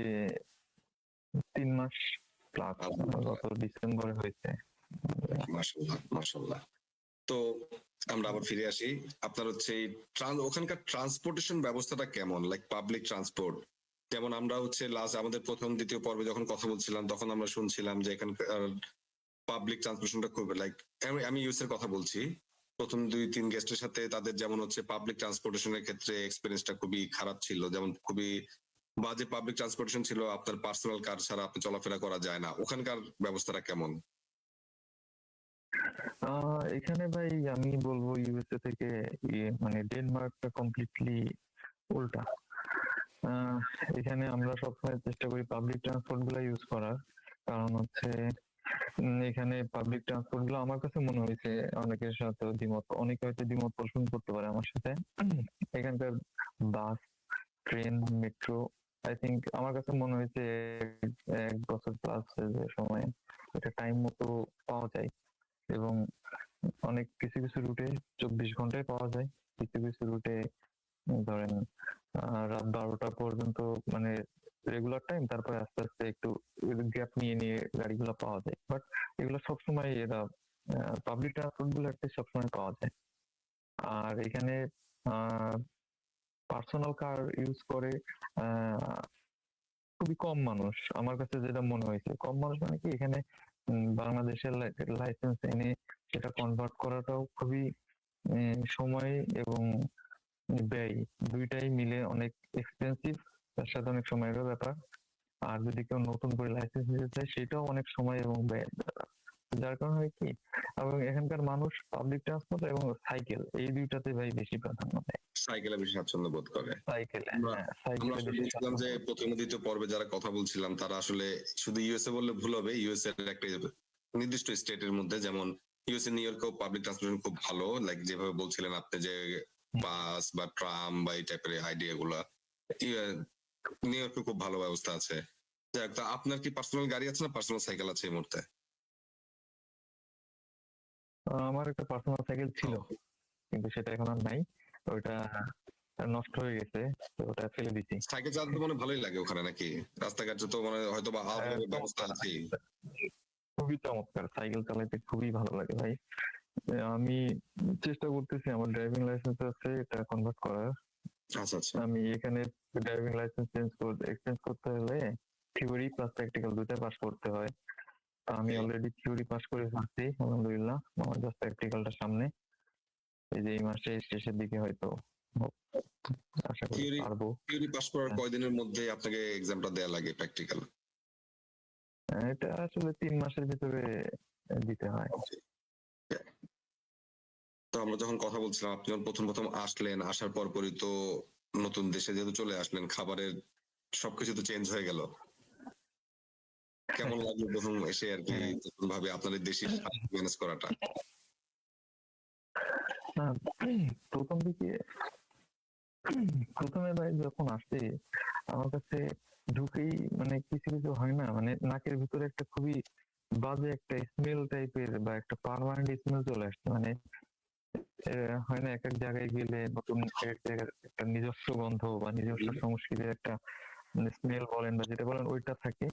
3 মাস প্লাস, গত ডিসেম্বরে হয়েছে। মাশাআল্লাহ মাশাআল্লাহ। তো আমরা আবার ফিরে আসি। আপনার হচ্ছে ওখানকার ট্রান্সপোর্টেশন ব্যবস্থাটা কেমন, লাইক পাবলিক ট্রান্সপোর্ট? যেমন আমরা হচ্ছে লাস্ট আমাদের প্রথম দ্বিতীয় পর্বে যখন কথা বলছিলাম তখন আমরা শুনছিলাম যে এখানকার পাবলিক ট্রান্সপোর্টেশনটা খুব লাইক, আমি ইউএস এর কথা বলছি, প্রথম 2-3 গেস্টের সাথে তাদের যেমন হচ্ছে পাবলিক ট্রান্সপোর্টেশনের ক্ষেত্রে এক্সপেরিয়েন্সটা খুবই খারাপ ছিল, যেমন খুবই বাজে পাবলিক ট্রান্সপোর্টেশন ছিল, আপনার পার্সোনাল কার ছাড়া আপনি চলাফেরা করা যায় না। ওখানকার ব্যবস্থাটা কেমন? এখানে ভাই আমি বলবো ইউএসএ থেকে মানে ডেনমার্কটা কমপ্লিটলি উল্টা। এখানে আমরা সবসময় চেষ্টা করি পাবলিক ট্রান্সপোর্ট গুলো ইউজ করার, কারণ হচ্ছে এখানে পাবলিক ট্রান্সপোর্ট গুলো আমার কাছে মনে হয়েছে, অনেকের সাথে অনেকে হয়তো দ্বিমত পোষণ করতে পারে আমার সাথে, এখানকার বাস, ট্রেন, মেট্রো, আই থিঙ্ক আমার কাছে মনে হয়েছে 1 বছর প্লাস সময় এটা টাইম মতো পাওয়া যায়। এবং অনেক কিছু কিছু রুটে 24 ঘন্টায় পাওয়া যায়, কিছু কিছু রুটে ধরেন রাত 12টা পর্যন্ত মানে রেগুলার টাইম, তারপরে আস্তে আস্তে একটু গ্যাপ নিয়ে নিয়ে গাড়িগুলো পাওয়া যায়। বাট এগুলো সবসময় এরা পাবলিক ট্রান্সপোর্ট গুলো একটা সবসময় পাওয়া যায়। আর এখানে পার্সোনাল কার ইউজ করে খুবই কম মানুষ, আমার কাছে যেটা মনে হয়েছে। কম মানুষ মানে কি, এখানে বাংলাদেশের লাইসেন্স এনে সেটা কনভার্ট করাটাও খুবই সময় এবং ব্যয়, দুইটাই মিলে অনেক এক্সপেন্সিভ, তার সাথে অনেক সময়েরও ব্যাপার। আর যদি কেউ নতুন করে লাইসেন্স নিতে চায় সেটাও অনেক সময় এবং ব্যয়ের ব্যাপার। যার কারণে হয় কি, এবং এখানকার মানুষ পাবলিক ট্রান্সপোর্ট এবং সাইকেল, এই দুইটাতে ভাই বেশি প্রাধান্য দেয়। সাইকেলে বেশি স্বাচ্ছন্দ্য বোধ করে। সাইকেলে, আমরা সাইকেলে আসলে বেশি বলছিলাম যে প্রথম দ্বিতীয় পর্বে যারা কথা বলছিলাম তারা আসলে শুধু ইউএসএ বললে ভুল হবে, ইউএসএ এর একটা নির্দিষ্ট স্টেটের মধ্যে, যেমন ইউএসএ নিউ ইয়র্কেও পাবলিক ট্রান্সপোর্টেশন খুব ভালো, লাইক যেভাবে বলছিলেন আপনি যে বাস বা ট্রাম বা এই টাইপের আইডিয়া গুলা, নিউ ইয়র্কে খুব ভালো ব্যবস্থা আছে। যাক, তা আপনার কি পার্সোনাল গাড়ি আছে না পার্সোনাল সাইকেল আছে এই মুহূর্তে? আমার একটা পার্সোনাল সাইকেল ছিল, কিন্তু সেটা এখন আর নাই, ওইটা নষ্ট হয়ে গেছে, তো ওটা ফেলে দিছি। সাইকেল চালাতে মনে ভালোই লাগে ওখানে নাকি? রাস্তাঘাটে তো মানে হয়তো বা আলাদা ব্যবস্থা আছে। খুবই চমৎকার, সাইকেল চালাতে খুবই ভালো লাগে ভাই। আমি চেষ্টা করতেছি, আমার ড্রাইভিং লাইসেন্স আছে, এটা কনভার্ট করার। আচ্ছা, আচ্ছা। আমি এখানে ড্রাইভিং লাইসেন্স এক্সচেঞ্জ করতে হলে থিওরি প্লাস প্র্যাকটিক্যাল দুইটা পাস করতে হয়। তো আমি ওকে। অলরেডি থিওরি পাস করে ফেলছি, আলহামদুলিল্লাহ। আমার জাস্ট প্র্যাকটিক্যালটা সামনে, এই যে এই মাসের শেষের দিকে হয়তো আশা করি পারবো। থিওরি পাস করার হ্যাঁ। কয়দিনের মধ্যে আপনাকে এক্সামটা দেয়া লাগে প্র্যাকটিক্যাল? এটা আসলে 3 মাসের ভিতরে দিতে হয়। তো আমরা যখন কথা বলছিলাম, আপনি যখন প্রথম আসলেন, আসার পরপরই তো নতুন দেশে যেহেতু চলে আসলেন, খাবারের সবকিছু তো চেঞ্জ হয়ে গেল। কেমন লাগলো ১ম এসে আরকি হ্যাঁ। নতুনভাবে আপনাদের দেশি স্বাদ ম্যানেজ করাটা? না, ১ম দিকে ১ম এ ভাই যখন আসি, আমার কাছে ঢুকেই মানে কিছু, কিছু হয় না? মানে নাকের ভিতরে একটা খুবই বাজে একটা স্মেল টাইপের বা একটা পার্মানেন্ট স্মেল চলে আসছে। মানে হয় না, একেক জায়গায় গেলে নতুন এক জায়গার একটা নিজস্ব গন্ধ বা নিজস্ব সংস্কৃতির একটা স্মেল বলেন বা যেটা বলেন ওইটা থাকে।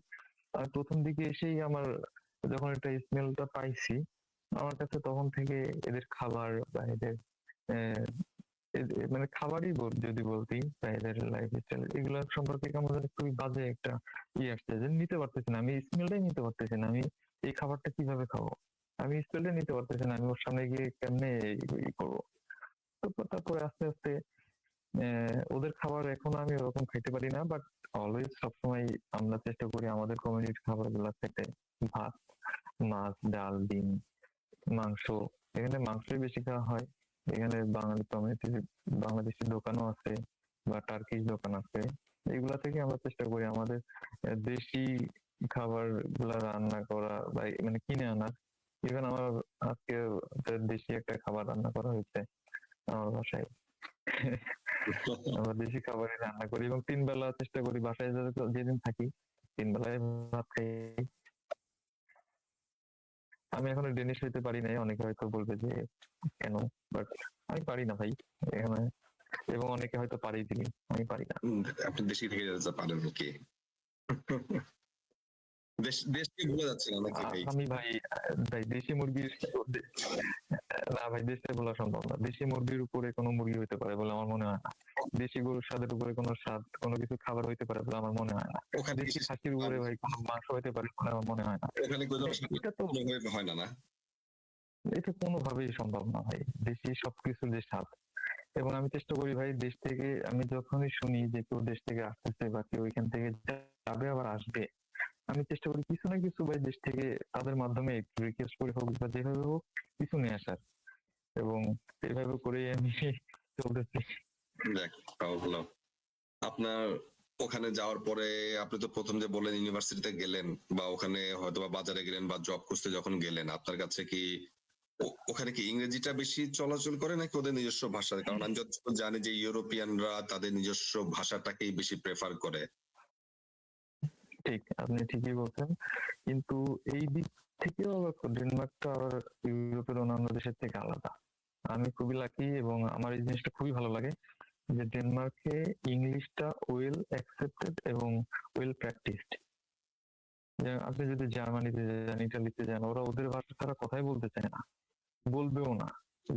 আর ১ম দিকে এসেই আমার যখন একটা স্মেলটা পাইছি, আমার কাছে তখন থেকে এদের খাবার বা এদের অ্যা মানে খাবারই যদি বলতি বা এদের লাইফস্টাইল এগুলো সম্পর্কে কেমন জানি খুবই বাজে একটা আসছে যে নিতে পারতেছি না। আমি স্মেলটাই নিতে পারতেছি না। আমি এই খাবারটা কিভাবে খাবো? আমি স্মেলটাই নিতে পারতেছি না। আমি ওর সামনে গিয়ে কেমনে করবো? তারপরে আস্তে, আস্তে ওদের খাবার এখন আমি ওরকম খাইতে পারি না। বাট অলওয়েজ সবসময় আমরা চেষ্টা করি আমাদের কমিউনিটির খাবারগুলা খেতে। ভাত, মাছ, ডাল, ডিম, মাংস। এখানে মাংসই বেশি খাওয়া হয়। এখানে বাঙালি কমিউনিটির বাংলাদেশি দোকানও আছে বা টার্কিশ দোকান আছে। এগুলা থেকে আমরা চেষ্টা করি আমাদের দেশি খাবার গুলা রান্না করা বা মানে কিনে আনার। ইভেন আমার আজকে দেশি একটা খাবার রান্না করা হয়েছে আমার বাসায়। আমরা দেশি খাবারই রান্না করি এবং ৩ বেলা চেষ্টা করি বাসায় যেদিন থাকি ৩ বেলায় ভাত খাই। আমি এখনো ডেনিশ হইতে পারি নাই। অনেকে হয়তো বলবে যে কেন? বাট আমি পারি না ভাই। এখানে এবং অনেকে হয়তো পাড়িয়ে দিবে। আমি পারি না। আপনি দেশি থেকে যা পারেন নাকি? দেশকে ভুলে যাচ্ছেন নাকি ভাই? আমি ভাই ভাই দেশি মুরগির না ভাই, দেশে বলা সম্ভব না। দেশি মুরগির উপরে কোনো মুরগি হইতে পারে বলে আমার মনে হয় না। দেশি গরুর স্বাদের উপরে কোনো স্বাদ কোনো কিছু খাবার হইতে পারে বলে আমার মনে হয় না। ওখানে দেশি খাসির উপরে ভাই কোনো মাংস হইতে পারে বলে আমার মনে হয় না। ওখানে এটা তো হয় না, না? এটা কোনোভাবেই সম্ভব না ভাই। দেশি সবকিছুর যে স্বাদ, এবং আমি চেষ্টা করি ভাই দেশ থেকে, আমি যখনই শুনি যে কেউ দেশ থেকে আসতেছে বা কেউ এখান থেকে যাবে আবার আসবে, আমি চেষ্টা করি কিছু না কিছু ভাই দেশ থেকে তাদের মাধ্যমে রিকোয়েস্ট করে হোক বা যেভাবে হোক কিছু নিয়ে আসার, এবং এভাবে করেই আমি চলতেছি। দেখ, তাও ভালো। আপনার ওখানে যাওয়ার পরে আপনি তো ১ম যে বললেন ইউনিভার্সিটিতে গেলেন বা ওখানে হয়তোবা বাজারে গেলেন বা জব খুঁজতে যখন গেলেন, আপনার কাছে কি ওখানে কি ইংরেজিটা বেশি চলাচল করে নাকি ওদের নিজস্ব ভাষা? কারণ আমি যতটুকু জানি যে ইউরোপিয়ানরা তাদের নিজস্ব ভাষাটাকেই বেশি প্রেফার করে। ঠিক, আপনি ঠিকই বলছেন। কিন্তু এই দিক থেকেও আবার ডেনমার্কটা আবার ইউরোপের অন্যান্য দেশের থেকে আলাদা। আমি খুবই লাকি এবং আমার এই জিনিসটা খুবই ভালো লাগে যে ডেনমার্কে ইংলিশটা ওয়েল অ্যাকসেপ্টেড এবং ওয়েল প্র্যাকটিসড। আপনি যদি জার্মানিতে যান, ইটালিতে যান, ওরা ওদের ভাষা ছাড়া কথাই বলতে চায় না, বলবেও না,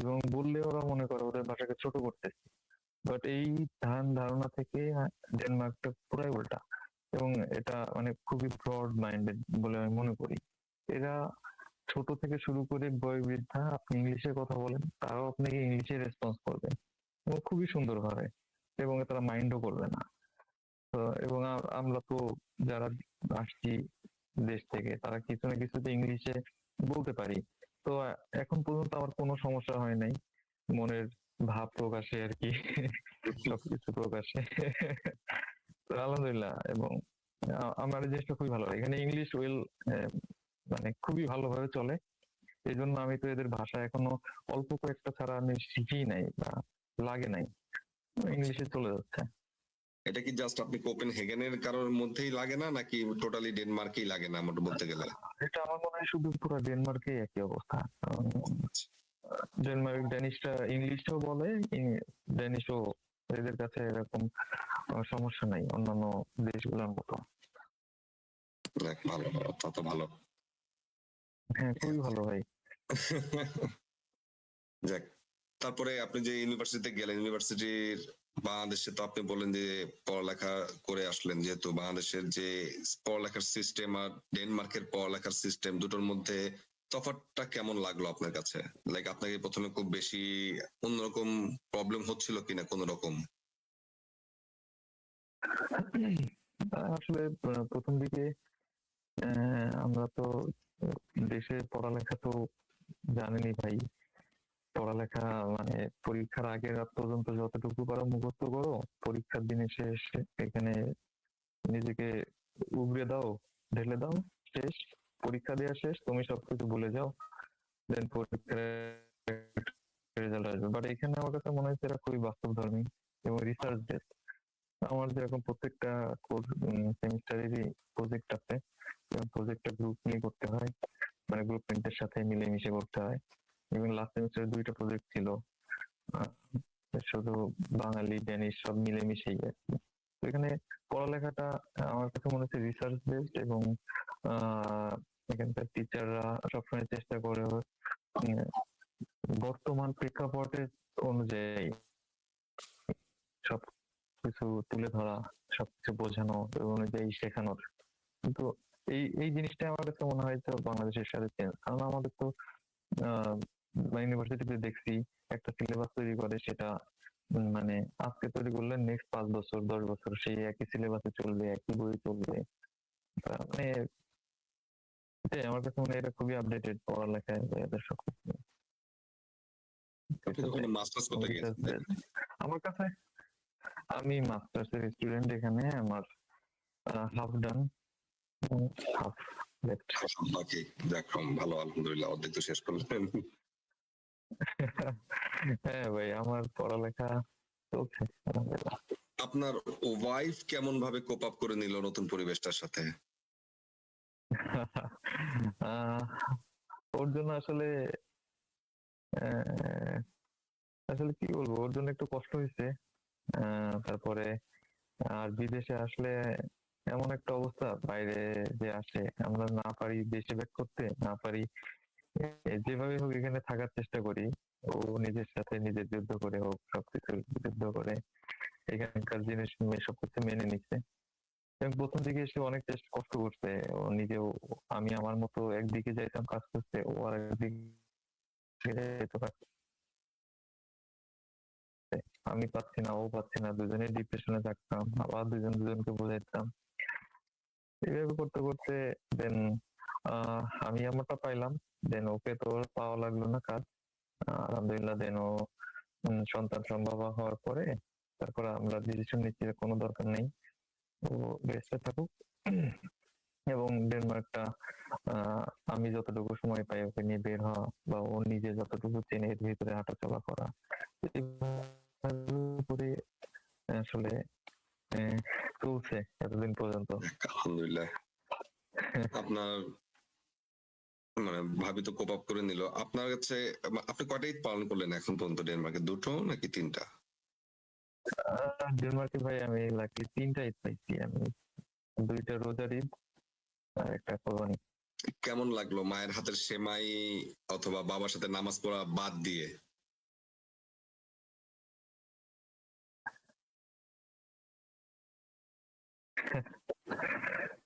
এবং বললে ওরা মনে করে ওদের ভাষাকে ছোট করতেছে। বাট এই ধারণা থেকে ডেনমার্কটা পুরাই উল্টা, এবং এটা মানে খুবই ব্রড মাইন্ডেড বলে আমি মনে করি। এরা ছোট থেকে শুরু করে বয়োবৃদ্ধা আপনি ইংলিশে কথা বলেন, তারাও আপনাকে ইংলিশে রেসপন্স করবে এবং খুবই সুন্দরভাবে, এবং তারা মাইন্ডও করবে না। তো এবং আমরা তো যারা আসছি দেশ থেকে, তারা কিছু না কিছুতে ইংলিশে বলতে পারি। তো এখন পর্যন্ত আমার কোনো সমস্যা হয় নাই মনের ভাব প্রকাশে আর কি, সবকিছু প্রকাশে। তো আলহামদুলিল্লাহ, এবং আমার এই জিনিসটা খুবই ভালো লাগে। এখানে ইংলিশ ওয়েল মানে খুবই ভালোভাবে চলে। এই জন্য আমি তো এদের ভাষা এখনো অল্প কয়েকটা ছাড়া আমি শিখি নাই বা লাগে নাই, ইংলিশে চলে যাচ্ছে। এটা কি জাস্ট আপনি কোপেনহেগেনের কারোর মধ্যেই লাগে না নাকি টোটালি ডেনমার্কেই লাগে না মোট বলতে গেলে? এটা আমার মনে হয় শুধু পুরো ডেনমার্কে একই অবস্থা। ডেনিশরা ইংলিশও বলে, ডেনিশও এদের কাছে এরকম সমস্যা নাই অন্যান্য দেশগুলোর মতো। যাক, ভালো, তা তো ভালো। হ্যাঁ, খুবই ভালো ভাই। যাক, তারপরে আপনি যে ইউনিভার্সিটিতে গেলেন, ইউনিভার্সিটির বাংলাদেশে তো আপনি বললেন যে পড়ালেখা করে আসলেন, যেহেতু বাংলাদেশের যে পড়ালেখার সিস্টেম আর ডেনমার্কের পড়ালেখার সিস্টেম দুটোর মধ্যে তফাৎটা কেমন লাগলো আপনার কাছে? লাইক আপনাকে প্রথমে খুব বেশি অন্যরকম প্রবলেম হচ্ছিল কিনা কোন রকম? আসলে প্রথম দিকে আমরা তো দেশে পড়ালেখা তো জানেনই ভাই, পড়ালেখা মানে পরীক্ষার আগের রাত পর্যন্ত যতটুকু পারো মুখস্থ করো, পরীক্ষার দিনে শেষ এখানে নিজেকে উগড়ে দাও, ঢেলে দাও, শেষ, পরীক্ষা দেওয়া শেষ, তুমি সবকিছু ভুলে যাও, দেন পরীক্ষার রেজাল্ট আসবে। বাট এখানে আমার কাছে মনে হচ্ছে এটা খুবই বাস্তবধর্মী এবং রিসার্চ বেসড। আমার যেরকম প্রত্যেকটা সেমিস্টারেরই প্রজেক্ট আছে, এবং প্রজেক্টটা গ্রুপ নিয়ে করতে হয়, মানে গ্রুপ মেটদের সাথে মিলেমিশে করতে হয়। এবং লাস্ট সেমিস্টারে 2টা প্রজেক্ট ছিল, শুধু বাঙালি ড্যানিশ সব মিলেমিশেই আর কি। তো এখানে পড়ালেখাটা আমার কাছে মনে হচ্ছে রিসার্চ বেসড, এবং এখানকার টিচাররা সবসময় চেষ্টা করে বর্তমান প্রেক্ষাপটের অনুযায়ী সবকিছু তুলে ধরা, সবকিছু বোঝানো এবং অনুযায়ী শেখানোর। কিন্তু এই জিনিসটা আমার কাছে মনে হয় তো বাংলাদেশের সাথে চেঞ্জ, কারণ আমাদের তো ইউনিভার্সিটিতে দেখছি একটা সিলেবাস তৈরি করে, সেটা মানে আজকে তৈরি করলে নেক্সট 5 বছর 10 বছর সেই একই সিলেবাসে চলবে, একই বই চলবে। মানে এটাই আমার কাছে মনে হয় এটা খুবই আপডেটেড পড়ালেখায় এদের সবকিছু। আপনি তখন মাস্টার্স করতে গিয়েছেন, তাই না? আমার কাছে আমি মাস্টার্স এর স্টুডেন্ট, এখানে আমার হাফ ডান, হাফ লেফট। বাকি যাক, ভালো, আলহামদুলিল্লাহ, অর্ধেক তো শেষ করলেন। হ্যাঁ ভাই, আমার পড়ালেখা চলছে আলহামদুলিল্লাহ। আপনার ওয়াইফ কেমন ভাবে কোপ আপ করে নিল নতুন পরিবেশটার সাথে? ওর জন্য আসলে আসলে কি বলবো, ওর জন্য একটু কষ্ট হয়েছে। তারপরে আর বিদেশে আসলে এমন একটা অবস্থা, বাইরে যে আসে আমরা না পারি দেশে ব্যাক করতে, না পারি যেভাবে হোক এখানে থাকার চেষ্টা করি। ও নিজের সাথে নিজের যুদ্ধ করে হোক, সবকিছু যুদ্ধ করে এখানকার জিনিস সবকিছু মেনে নিচ্ছে। এবং প্রথম দিকে এসে অনেক কষ্ট করছে ও নিজেও। আমি আমার মতো একদিকে যাইতাম কাজ করতে, ও আর একদিকে যেত কাজ করতে। আমি পাচ্ছি না, ও পাচ্ছি না, দুজনে ডিপ্রেশনে থাকতাম, আবার দুজন দুজনকে বোঝাইতাম। এইভাবে করতে করতে দেন আমি আমারটা পাইলাম, দেন ওকে তো পাওয়া লাগলো না কাজ। আলহামদুলিল্লাহ, দেন ও সন্তান সম্ভব হওয়ার পরে তারপর আমরা ডিসিশন নিচ্ছি যে কোনো দরকার নেই, ও রেস্টে থাকুক। এবং ডেনমার্কটা আমি যতটুকু সময় পাই ওকে নিয়ে বের হওয়া, বা ও নিজে যতটুকু চেনে এর ভিতরে হাঁটাচলা করা, করে আসলে চলছে এতদিন পর্যন্ত। আলহামদুলিল্লাহ। আপনার মানে ভাবি তো কোপ আপ করে নিল আপনার কাছে। আপনি কয়টা ঈদ পালন করলেন এখন পর্যন্ত ডেনমার্কে? 2টো নাকি 3টা? ডেনমার্কে ভাই আমি লাকি 3টা ঈদ পাইছি আমি, 2টা রোজার ঈদ আর একটা কোরবানি। কেমন লাগলো মায়ের হাতের সেমাই অথবা বাবার সাথে নামাজ পড়া বাদ দিয়ে?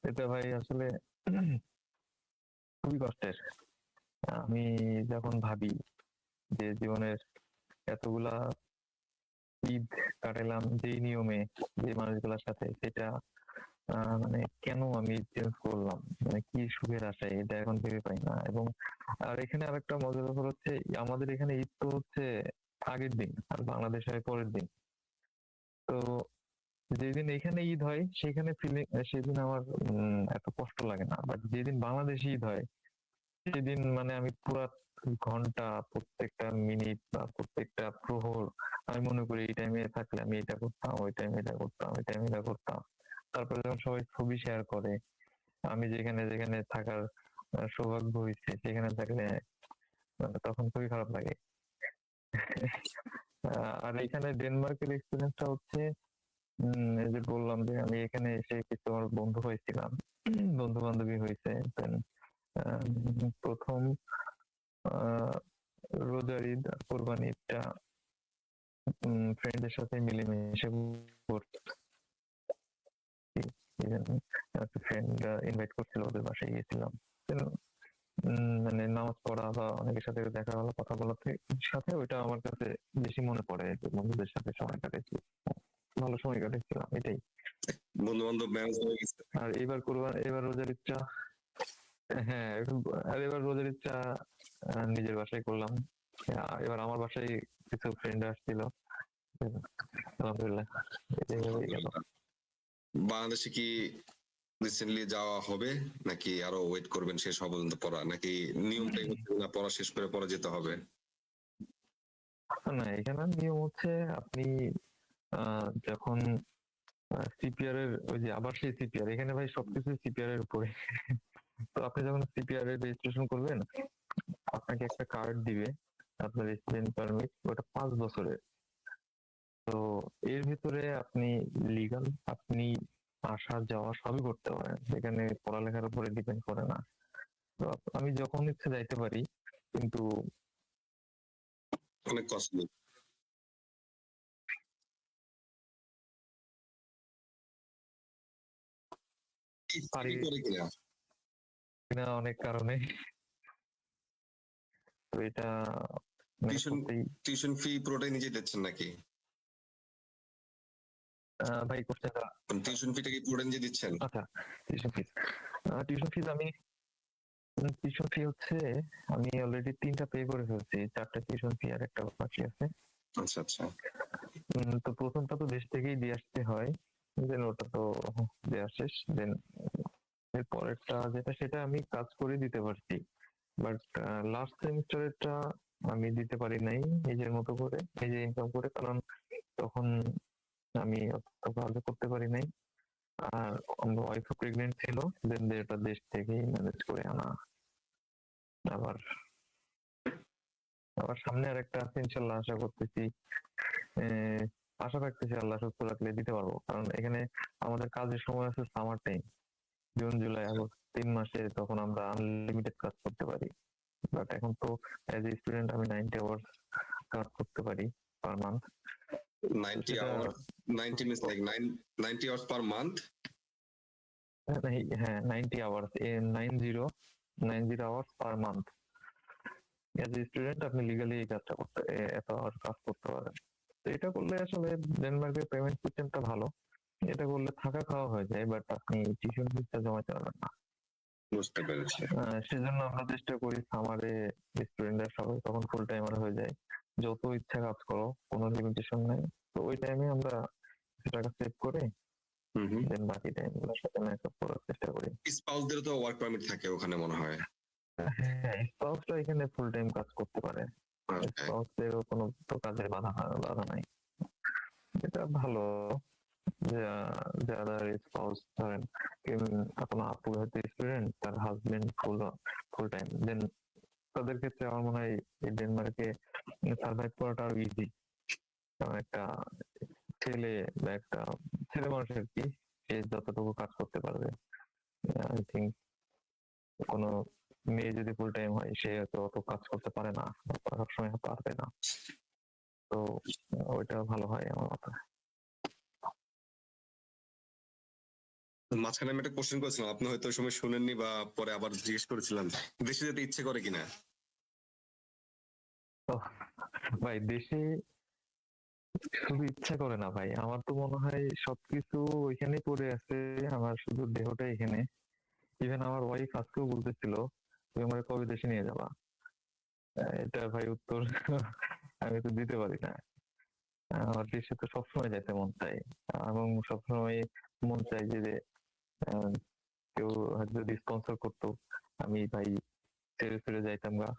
এটা ভাই আসলে খুবই কষ্টের। আমি যখন ভাবি যে জীবনের এতগুলা ঈদ কাটালাম যেই নিয়মে, যে মানুষগুলোর সাথে, সেটা মানে কেন আমি চেঞ্জ করলাম, মানে কি সুখের আশায়, এটা এখন ভেবে পাই না। এবং আর এখানে আরেকটা মজার ব্যাপার হচ্ছে, আমাদের এখানে ঈদ তো হচ্ছে আগের দিন আর বাংলাদেশে হয় পরের দিন। তো যেদিন এখানে ঈদ হয় সেখানে সেদিন আমার এত কষ্ট লাগে না, বাট যেদিন বাংলাদেশে ঈদ হয় সেদিন মানে আমি পুরা ঘন্টা, প্রত্যেকটা মিনিট বা প্রত্যেকটা প্রহর আমি মনে করি এই টাইমে থাকলে আমি এটা করতাম, ওই টাইমে এটা করতাম, ওই টাইমে এটা করতাম। তারপরে যখন সবাই ছবি শেয়ার করে, আমি যেখানে যেখানে থাকার সৌভাগ্য হয়েছে সেখানে থাকলে মানে তখন খুবই খারাপ লাগে। আর এখানে ডেনমার্কের এক্সপিরিয়েন্সটা হচ্ছে, এই যে বললাম যে আমি এখানে এসে কিছু আমার বন্ধু হয়েছিলাম, বন্ধু বান্ধবী হয়েছে। প্রথম রোজার ঈদ আর কোরবানি ঈদটা ফ্রেন্ডদের সাথে মিলেমিশে করছি। এই জন্য একটা ফ্রেন্ড ইনভাইট করছিল, ওদের বাসায় গিয়েছিলাম। মানে নামাজ পড়া বা অনেকের সাথে দেখা হলো, কথা বলার সাথে ওইটা আমার কাছে বেশি মনে পড়ে যে বন্ধুদের সাথে সময় কাটাইছি, ভালো সময় কাটাইছিলাম, এটাই। বন্ধু বান্ধব ম্যানেজ হয়ে গেছে। আর এবার রোজার ঈদটা, হ্যাঁ, আর এবার রোজার ঈদটা নিজের বাসায় করলাম। এবার আমার বাসায় কিছু ফ্রেন্ড আসছিল, আলহামদুলিল্লাহ এটাই হয়ে গেল। বাংলাদেশে কি রিসেন্টলি যাওয়া হবে, নাকি আরো ওয়েট করবেন শেষ হওয়া পর্যন্ত পড়া, নাকি নিয়মটাই হচ্ছে না পড়া শেষ করে পরে যেতে হবে? না, এখানে নিয়ম হচ্ছে আপনি যখন সিপিআর এর ওই যে আবার সেই সিপিআর, এখানে ভাই সবকিছু সিপিআর এর উপরে। তো আপনি যখন সিপিআর এর রেজিস্ট্রেশন করবেন, আপনাকে একটা কার্ড দিবে, আপনার স্টুডেন্ট পারমিট, ওটা 5 বছরের। তো এর ভিতরে আপনি লিগাল, আপনি আসা যাওয়া সবই করতে পারেন, সেখানে পড়ালেখার উপরে ডিপেন্ড করে না। তো আমি যখন ইচ্ছে যাইতে পারি, কিন্তু অনেক কস্টলি। পারি করে কিনা অনেক কারণে। তো এটা টিউশন ফি পুরোটাই নিজে দিচ্ছেন নাকি? ভাই কোশ্চেনটা, টিউশন ফিটা কি পুরোটা নিজে দিচ্ছেন? আচ্ছা, টিউশন ফিস টিউশন ফি হচ্ছে আমি অলরেডি 3টা পে করে ফেলছি, 4টা টিউশন ফি আর একটা বাকি আছে। আচ্ছা আচ্ছা। তো প্রথমটা তো দেশ থেকেই দিয়ে আসতে হয়, দেন ওটা তো দেওয়া শেষ। দেন এর পরেরটা যেটা, সেটা আমি কাজ করে দিতে পারছি, বাট লাস্ট সেমিস্টারেরটা আমি দিতে পারি নাই নিজের মতো করে, নিজে ইনকাম করে, কারণ তখন আমি অত ভালো করতে পারি নাই। আর আমার ওয়াইফও প্রেগনেন্ট ছিল, দেন এটা দেশ থেকেই ম্যানেজ করে আনা। আবার সামনে আর একটা আছে, ইনশাল্লাহ আশা করতেছি, আশা রাখতেছি আল্লাহ সুস্থ রাখলে দিতে পারবো, কারণ এখানে আমাদের কাজের সময় আছে summer time, June July August 3 মাসে, তখন আমরা আনলিমিটেড কাজ করতে পারি। বাট এখন তো অ্যাজ এ স্টুডেন্ট আমি 90 আওয়ার্স কাজ করতে পারি per month. 90 hours, 90 means like 90 hours per month? হ্যাঁ, 90 hours, 90 hours per month. As a student আপনি লিগালি এই কাজটা করতে, এত আওয়ার কাজ করতে পারেন। তো এটা করলে আসলে ডেনমার্কের পেমেন্ট সিস্টেমটা ভালো, এটা করলে থাকা খাওয়া হয়ে যায়, বাট আপনি টিউশন ফিসটা জমাতে পারবেন না। বুঝতে পেরেছি। সেজন্য আমরা চেষ্টা করি সামারে স্টুডেন্টরা সবাই তখন ফুল টাইমার হয়ে যায়, যত ইচ্ছা কাজ করো, কোনো লিমিটেশন নাই। তো ওই টাইমে আমরা কিছু টাকা সেভ করে দেন বাকি টাইমগুলোর সাথে ম্যাচ আপ করার চেষ্টা করি। স্পাউসদের তো ওয়ার্ক পারমিট থাকে ওখানে মনে হয়। হ্যাঁ, স্পাউসরা এখানে ফুল টাইম কাজ করতে পারে, স্পাউসদেরও কোনো তো কাজের বাধা নাই, এটা ভালো। যারা স্পাউস ধরেন, কোনো আপু হয়তো স্টুডেন্ট, তার হাজবেন্ড ফুল টাইম, দেন তাদের ক্ষেত্রে আমার মনে হয় এই ডেনমার্কে সার্ভাইভ করাটা আরো ইজি। কারণ একটা ছেলে বা একটা ছেলে মানুষ আর কি, সে যতটুকু কাজ করতে পারবে, আই থিঙ্ক কোনো মেয়ে যদি ফুল টাইম হয়, সে হয়তো অত কাজ করতে পারে না, সব সময় পারবে না। তো ওইটা ভালো হয় আমার মতে। মাঝখানে আমি একটা কোশ্চেন করেছিলাম, আপনি হয়তো ওই সময় শুনেননি বা পরে আবার জিজ্ঞেস করেছিলাম, দেশে যেতে ইচ্ছে করে কিনা? ভাই দেশে শুধু ইচ্ছা করে না ভাই, আমার তো মনে হয় সবকিছু ওইখানে পড়ে আছে, আমার শুধু দেহটা এখানে। ইভেন আমার ওয়াইফ আজকেও বলতেছিল, তুমি আমার কবে দেশে নিয়ে যাবা? এটা ভাই উত্তর আমি তো দিতে পারি না। আমার দেশে তো সবসময় যেতে মন চায়, এবং সবসময় মন চায় যে কেউ যদি স্পন্সর করতো, আমি ভাই ছেড়ে যাইতাম গা,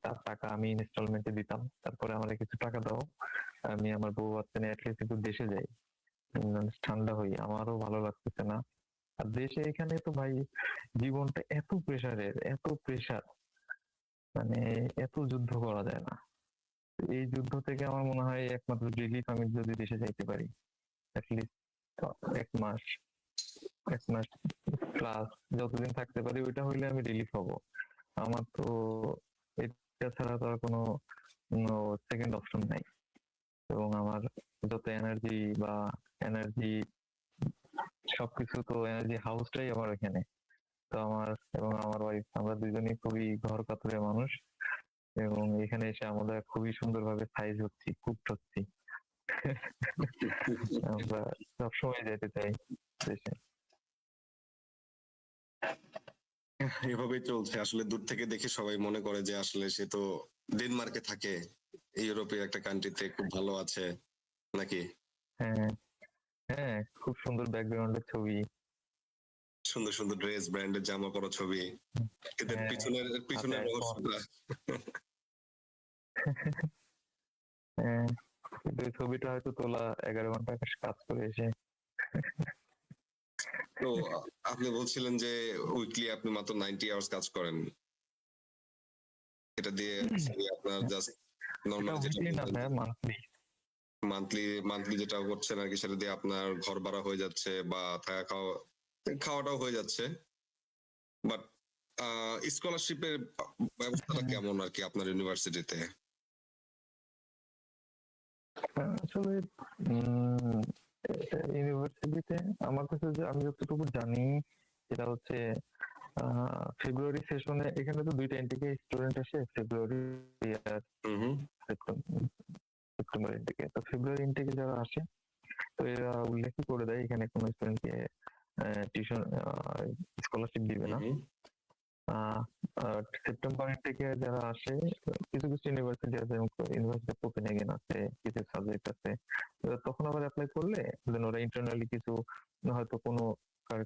তার টাকা আমি ইনস্টলমেন্টে দিতাম, তারপরে আমার কিছু টাকা দাও, আমি আমার বউ বাচ্চা নিয়ে অ্যাটলিস্ট একটু দেশে যাই, ঠান্ডা হই, আমারও ভালো লাগতেছে না। আর দেশে এখানে তো ভাই জীবনটা এত প্রেসারের, এত প্রেসার, মানে এত যুদ্ধ করা যায় না। এই যুদ্ধ থেকে আমার মনে হয় একমাত্র রিলিফ আমি যদি দেশে যাইতে পারি, অ্যাটলিস্ট 1 মাস, 1 মাস প্লাস যতদিন থাকতে পারি, ওইটা হইলে আমি রিলিফ হব। আমার তো এটা ছাড়া তো আর কোনো সেকেন্ড অপশন নাই। এবং আমার যত এনার্জি বা এনার্জি সবকিছু, তো এনার্জি হাউসটাই আমার এখানে। তো আমার এবং আমার ওয়াইফ, আমরা দুজনেই খুবই ঘর কাতরের মানুষ, এবং এখানে এসে আমরা খুবই সুন্দরভাবে সাইজ হচ্ছি, কুকড হচ্ছি। আমরা সবসময় যেতে চাই দেশে। এভাবেই চলছে। আসলে দূর থেকে দেখে সবাই মনে করে যে আসলে সে তো ডেনমার্কে থাকে, ইউরোপের একটা কান্ট্রিতে খুব ভালো আছে নাকি? হ্যাঁ, হ্যাঁ, খুব সুন্দর ব্যাকগ্রাউন্ডের ছবি। সুন্দর সুন্দর ড্রেস, ব্র্যান্ডের জামা পরা ছবি, এদের হ্যাঁ, পিছনের হাতে পিছনের আইফোন। রহস্যটা। হ্যাঁ, কিন্তু ওই ছবিটা হয়তো তোলা 11 ঘন্টা কাজ করে এসে। তো আপনি বলছিলেন যে উইকলি আপনি মাত্র 90 আওয়ার্স কাজ করেন। এটা দিয়ে আপনার জাস্ট এটা নরমালি যেটা উইকলি না বললেন, ভাইয়া, মান্থলি। মান্থলি যেটা করছেন আর কি, সেটা দিয়ে আপনার ঘর ভাড়া হয়ে যাচ্ছে বা থাকা খাওয়াটাও হয়ে যাচ্ছে। বাট স্কলারশিপের ব্যবস্থাটা কেমন আর কি আপনার ইউনিভার্সিটিতে? আসলে ইউনিভার্সিটিতে আমার কাছে, যে আমি যতটুকু জানি, সেটা হচ্ছে ফেব্রুয়ারি সেশনে এখানে তো দুইটা ইনটেকে স্টুডেন্ট আসে, ফেব্রুয়ারি আর হুম। সেপ্টেম্বর ইনটেকে। তো ফেব্রুয়ারি ইনটেকে যারা আসে, তো এরা উল্লেখই করে দেয় এখানে কোনো স্টুডেন্টকে টিউশন স্কলারশিপ দিবে না। সেপ্টেম্বর থেকে যারা আসে, কিছু কিছু ইউনিভার্সিটি আছে, ইউনিভার্সিটি অফ কোপেনহেগেন আছে, কিছু সাবজেক্ট আছে, তখন আবার অ্যাপ্লাই করলে দেন ওরা ইন্টারনালি কিছু, হয়তো কোনো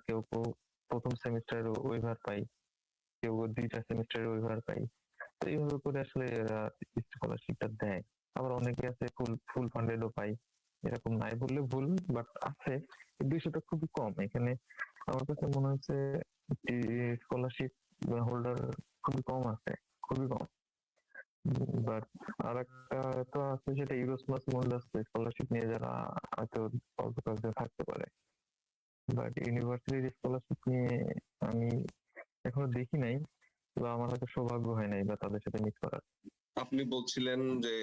কেউ কেউ প্রথম সেমিস্টারের ওয়েভার পাই, কেউ দুইটা সেমিস্টারের ওয়েভার পাই। তো এইভাবে করে আসলে এরা স্কলারশিপটা দেয়। আবার অনেকে আছে ফুল ফান্ডেডও পাই, এরকম নাই বললে ভুল, বাট আছে। এই বিষয়টা খুবই কম এখানে। আমার কাছে মনে হচ্ছে স্কলারশিপ হোল্ডার খুবই কম আছে, খুবই কম। বাট আর একটা তো আছে, সেটা ইউরোসমাস মুন্ডাস স্কলারশিপ নিয়ে যারা হয়তো অল্প কয়েকজন থাকতে পারে। বাট ইউনিভার্সিটির স্কলারশিপ নিয়ে আমি এখনো দেখি নাই, বা আমার হয়তো সৌভাগ্য হয় নাই বা তাদের সাথে মিট করার। আপনি বলছিলেন যে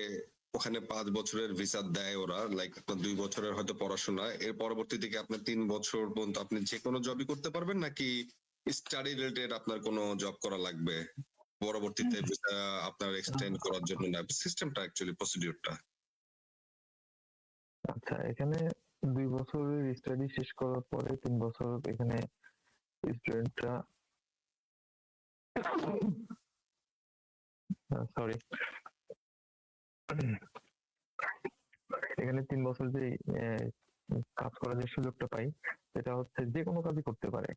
ওখানে 5 বছরের ভিসা দেয় ওরা, লাইক আপনার 2 বছরের হয়তো পড়াশোনা, এর পরবর্তী থেকে আপনার 3 বছর পর্যন্ত আপনি যে কোনো জবই করতে পারবেন, নাকি স্টাডি রিলেটেড আপনার কোনো জব করা লাগবে পরবর্তীতে ভিসা আপনার এক্সটেন্ড করার জন্য? না, সিস্টেমটা অ্যাকচুয়ালি প্রসিডিউরটা? আচ্ছা, এখানে 2 বছরের স্টাডি শেষ করার পরে 3 বছর এখানে স্টুডেন্টরা, সরি, এখানে 3 বছর যে কাজ করার যে সুযোগটা পাই, সেটা হচ্ছে যে কোনো কাজই করতে পারে।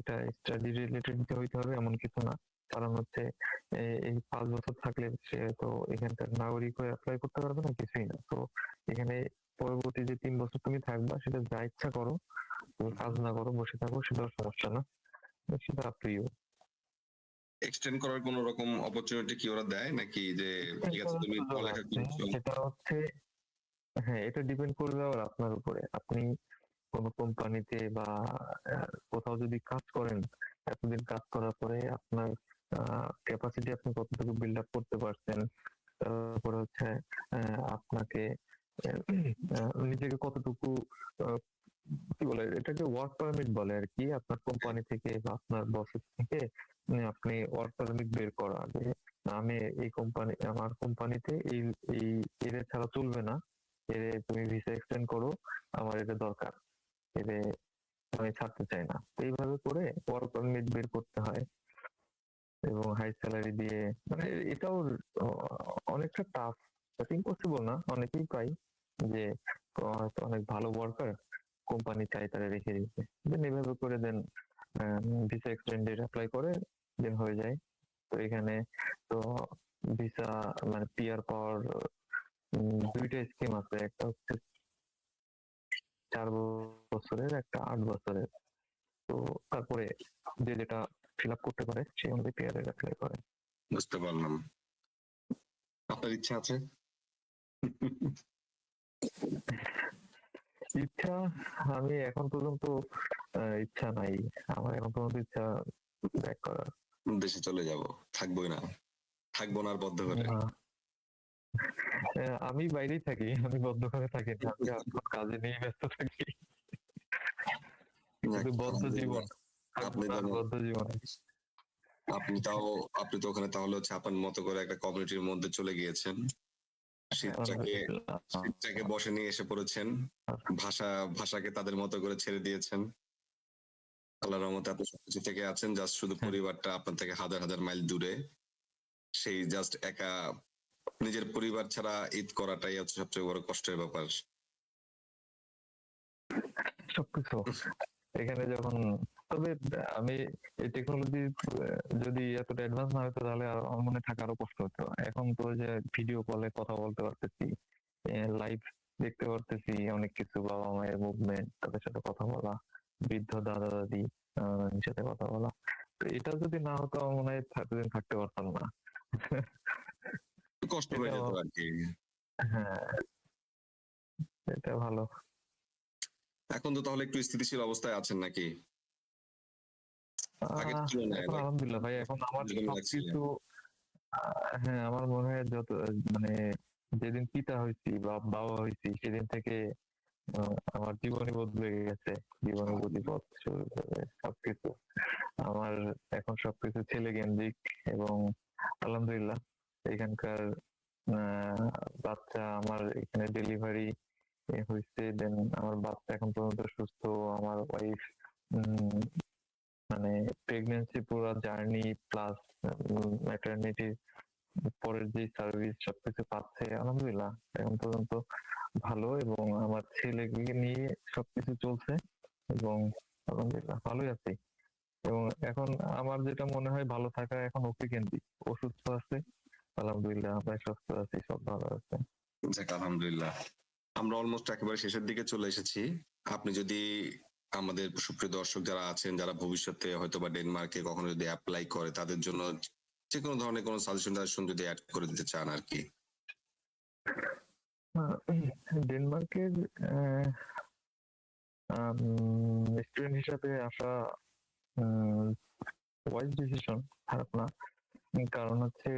এটা স্টাডি রিলেটেড যে হইতে হবে এমন কিছু না। কারণ হচ্ছে এই 5 বছর থাকলে সে তো এখানকার নাগরিক হয়ে অ্যাপ্লাই করতে পারবে না, কিছুই না। তো এখানে পরবর্তী যে 3 বছর তুমি থাকবা, সেটা যা ইচ্ছা করো, তুমি কাজ না করো, বসে থাকো, সেটাও সমস্যা না, সেটা আপ টু ইউ। এক্সটেন্ড করার কোনো রকম অপরচুনিটি কি ওরা দেয়, নাকি যে ঠিক আছে তুমি পড়ালেখা করছো? সেটা হচ্ছে, হ্যাঁ, এটা ডিপেন্ড করবে আবার আপনার উপরে। আপনি কোনো কোম্পানিতে বা কোথাও যদি কাজ করেন, এতদিন কাজ করার পরে আপনার ক্যাপাসিটি আপনি কতটুকু বিল্ড আপ করতে পারছেন, তারপরে হচ্ছে আপনাকে নিজেকে কতটুকু কি বলে এটাকে, ওয়ার্ক পারমিট বলে আর কি, আপনার কোম্পানি থেকে বা আপনার বসের থেকে আপনি ওয়ার্ক পারমিট বের করা, যে আমি এই কোম্পানি, আমার কোম্পানিতে এই এই এর ছাড়া চলবে না, এর তুমি ভিসা এক্সটেন্ড করো, আমার এটা দরকার, এর আমি ছাড়তে চাই না। তো এইভাবে করে ওয়ার্ক পারমিট বের করতে হয়, এবং হাই স্যালারি দিয়ে, মানে এটাও অনেকটা টাফ, ইম্পসিবল না, অনেকেই পাই যে হয়তো অনেক ভালো ওয়ার্কার, কোম্পানি চাই তারা রেখে দিতে, দেন এভাবে করে দেন ভিসা এক্সটেন্ডেড অ্যাপ্লাই করে, দেন হয়ে যায়। তো এখানে তো ভিসা, মানে পিআর পাওয়ার দুইটা স্কিম আছে, একটা হচ্ছে 4 বছরের, একটা 8 বছরের। তো তারপরে যে যেটা ফিল আপ করতে পারে সেই অনুযায়ী পিআর এর অ্যাপ্লাই করে। বুঝতে পারলাম। আপনার ইচ্ছা আছে? ইচ্ছা, আমি এখন পর্যন্ত ইচ্ছা নাই, আমার এখন পর্যন্ত ইচ্ছা ব্যাক করার। দেশে চলে যাব, থাকবোই না? থাকবো না আর বদ্ধ ঘরে। না। আমি বাইরেই থাকি। আমি বদ্ধ ঘরে থাকি না। আমি এখন কাজে নিয়ে ব্যস্ত থাকি। যাক, কিন্তু বদ্ধ জীবন। আলহামদুলিল্লাহ। থাকবো আপনি না আর যেন বদ্ধ জীবনে। আপনি তো ওখানে তাহলে হচ্ছে আপনার মতো করে একটা কমিউনিটির মধ্যে চলে গিয়েছেন। শীতটাকে আলহামদুলিল্লাহ। বশে নিয়ে এসে পড়েছেন। ভাষাকে তাদের মতো করে ছেড়ে দিয়েছেন। আল্লাহর রহমতে আপনি সবকিছু থেকে আছেন। জাস্ট শুধু হ্যাঁ, পরিবারটা আপনার থেকে হাজার, হাজার মাইল দূরে। সেই জাস্ট একা নিজের পরিবার ছাড়া ঈদ করাটাই হচ্ছে সবচেয়ে বড় কষ্টের ব্যাপার। সবকিছু এখানে যখন তবে আমি এই টেকনোলজি যদি এতটা অ্যাডভান্স না হতো তাহলে আমার মনে থাকা আরো কষ্ট হতো। এখন তো যে ভিডিও কলে কথা বলতে পারতেছি, লাইভ দেখতে পারতেছি অনেক কিছু, বাবা মায়ের মুভমেন্ট, তাদের সাথে কথা বলা, বৃদ্ধ দাদা দাদি সাথে কথা বলা। তো এটা যদি না হতো আমার মনে হয় এতদিন থাকতে পারতাম না। কষ্ট হয়ে এটা যেত আর কি। হ্যাঁ, এটা ভালো। এখন তো তাহলে একটু স্থিতিশীল অবস্থায় আছেন নাকি? আগের তুলনায় এখন আলহামদুলিল্লাহ ভাই, এখন আমার যেরকম লাগছিল। সবকিছু হ্যাঁ, আমার মনে হয় যত মানে যেদিন পিতা হয়েছি বা বাবা হয়েছি সেদিন থেকে আমার জীবনই বদলে গেছে। জীবনের গতিপথ শুরু করে সবকিছু আমার এখন সবকিছু ছেলে কেন্দ্রিক। এবং আলহামদুলিল্লাহ এখানকার বাচ্চা আমার এখানে ডেলিভারি হয়েছে, দেন আমার বাচ্চা এখন পর্যন্ত সুস্থ। আমার ওয়াইফ মানে প্রেগনেন্সি পুরো জার্নি প্লাস ম্যাটারনিটি পরের যে সার্ভিস সবকিছু পাচ্ছে আলহামদুলিল্লাহ এখন পর্যন্ত ভালো। এবং আমার ছেলেকে নিয়ে সবকিছু চলছে এবং আলহামদুলিল্লাহ ভালোই আছি। এবং এখন আমার যেটা মনে হয় ভালো থাকা এখন ওকে কেন্দ্রিক। ও সুস্থ আছে আলহামদুলিল্লাহ, আমরা সুস্থ আছি, সব ভালো আছে। যাক আলহামদুলিল্লাহ। আমরা অলমোস্ট একেবারে শেষের দিকে চলে এসেছি। আপনি যদি আমাদের সুপ্রিয় দর্শক যারা আছেন, যারা ভবিষ্যতে হয়তো বা ডেনমার্কে কখনো যদি অ্যাপ্লাই করে, তাদের জন্য যে কোনো ধরনের কোনো সাজেশন যদি অ্যাড করে দিতে চান আর কি। ডেনমার্কের স্টুডেন্ট হিসাবে আসা ওয়াইজ ডিসিশন, খারাপ না। কারণ হচ্ছে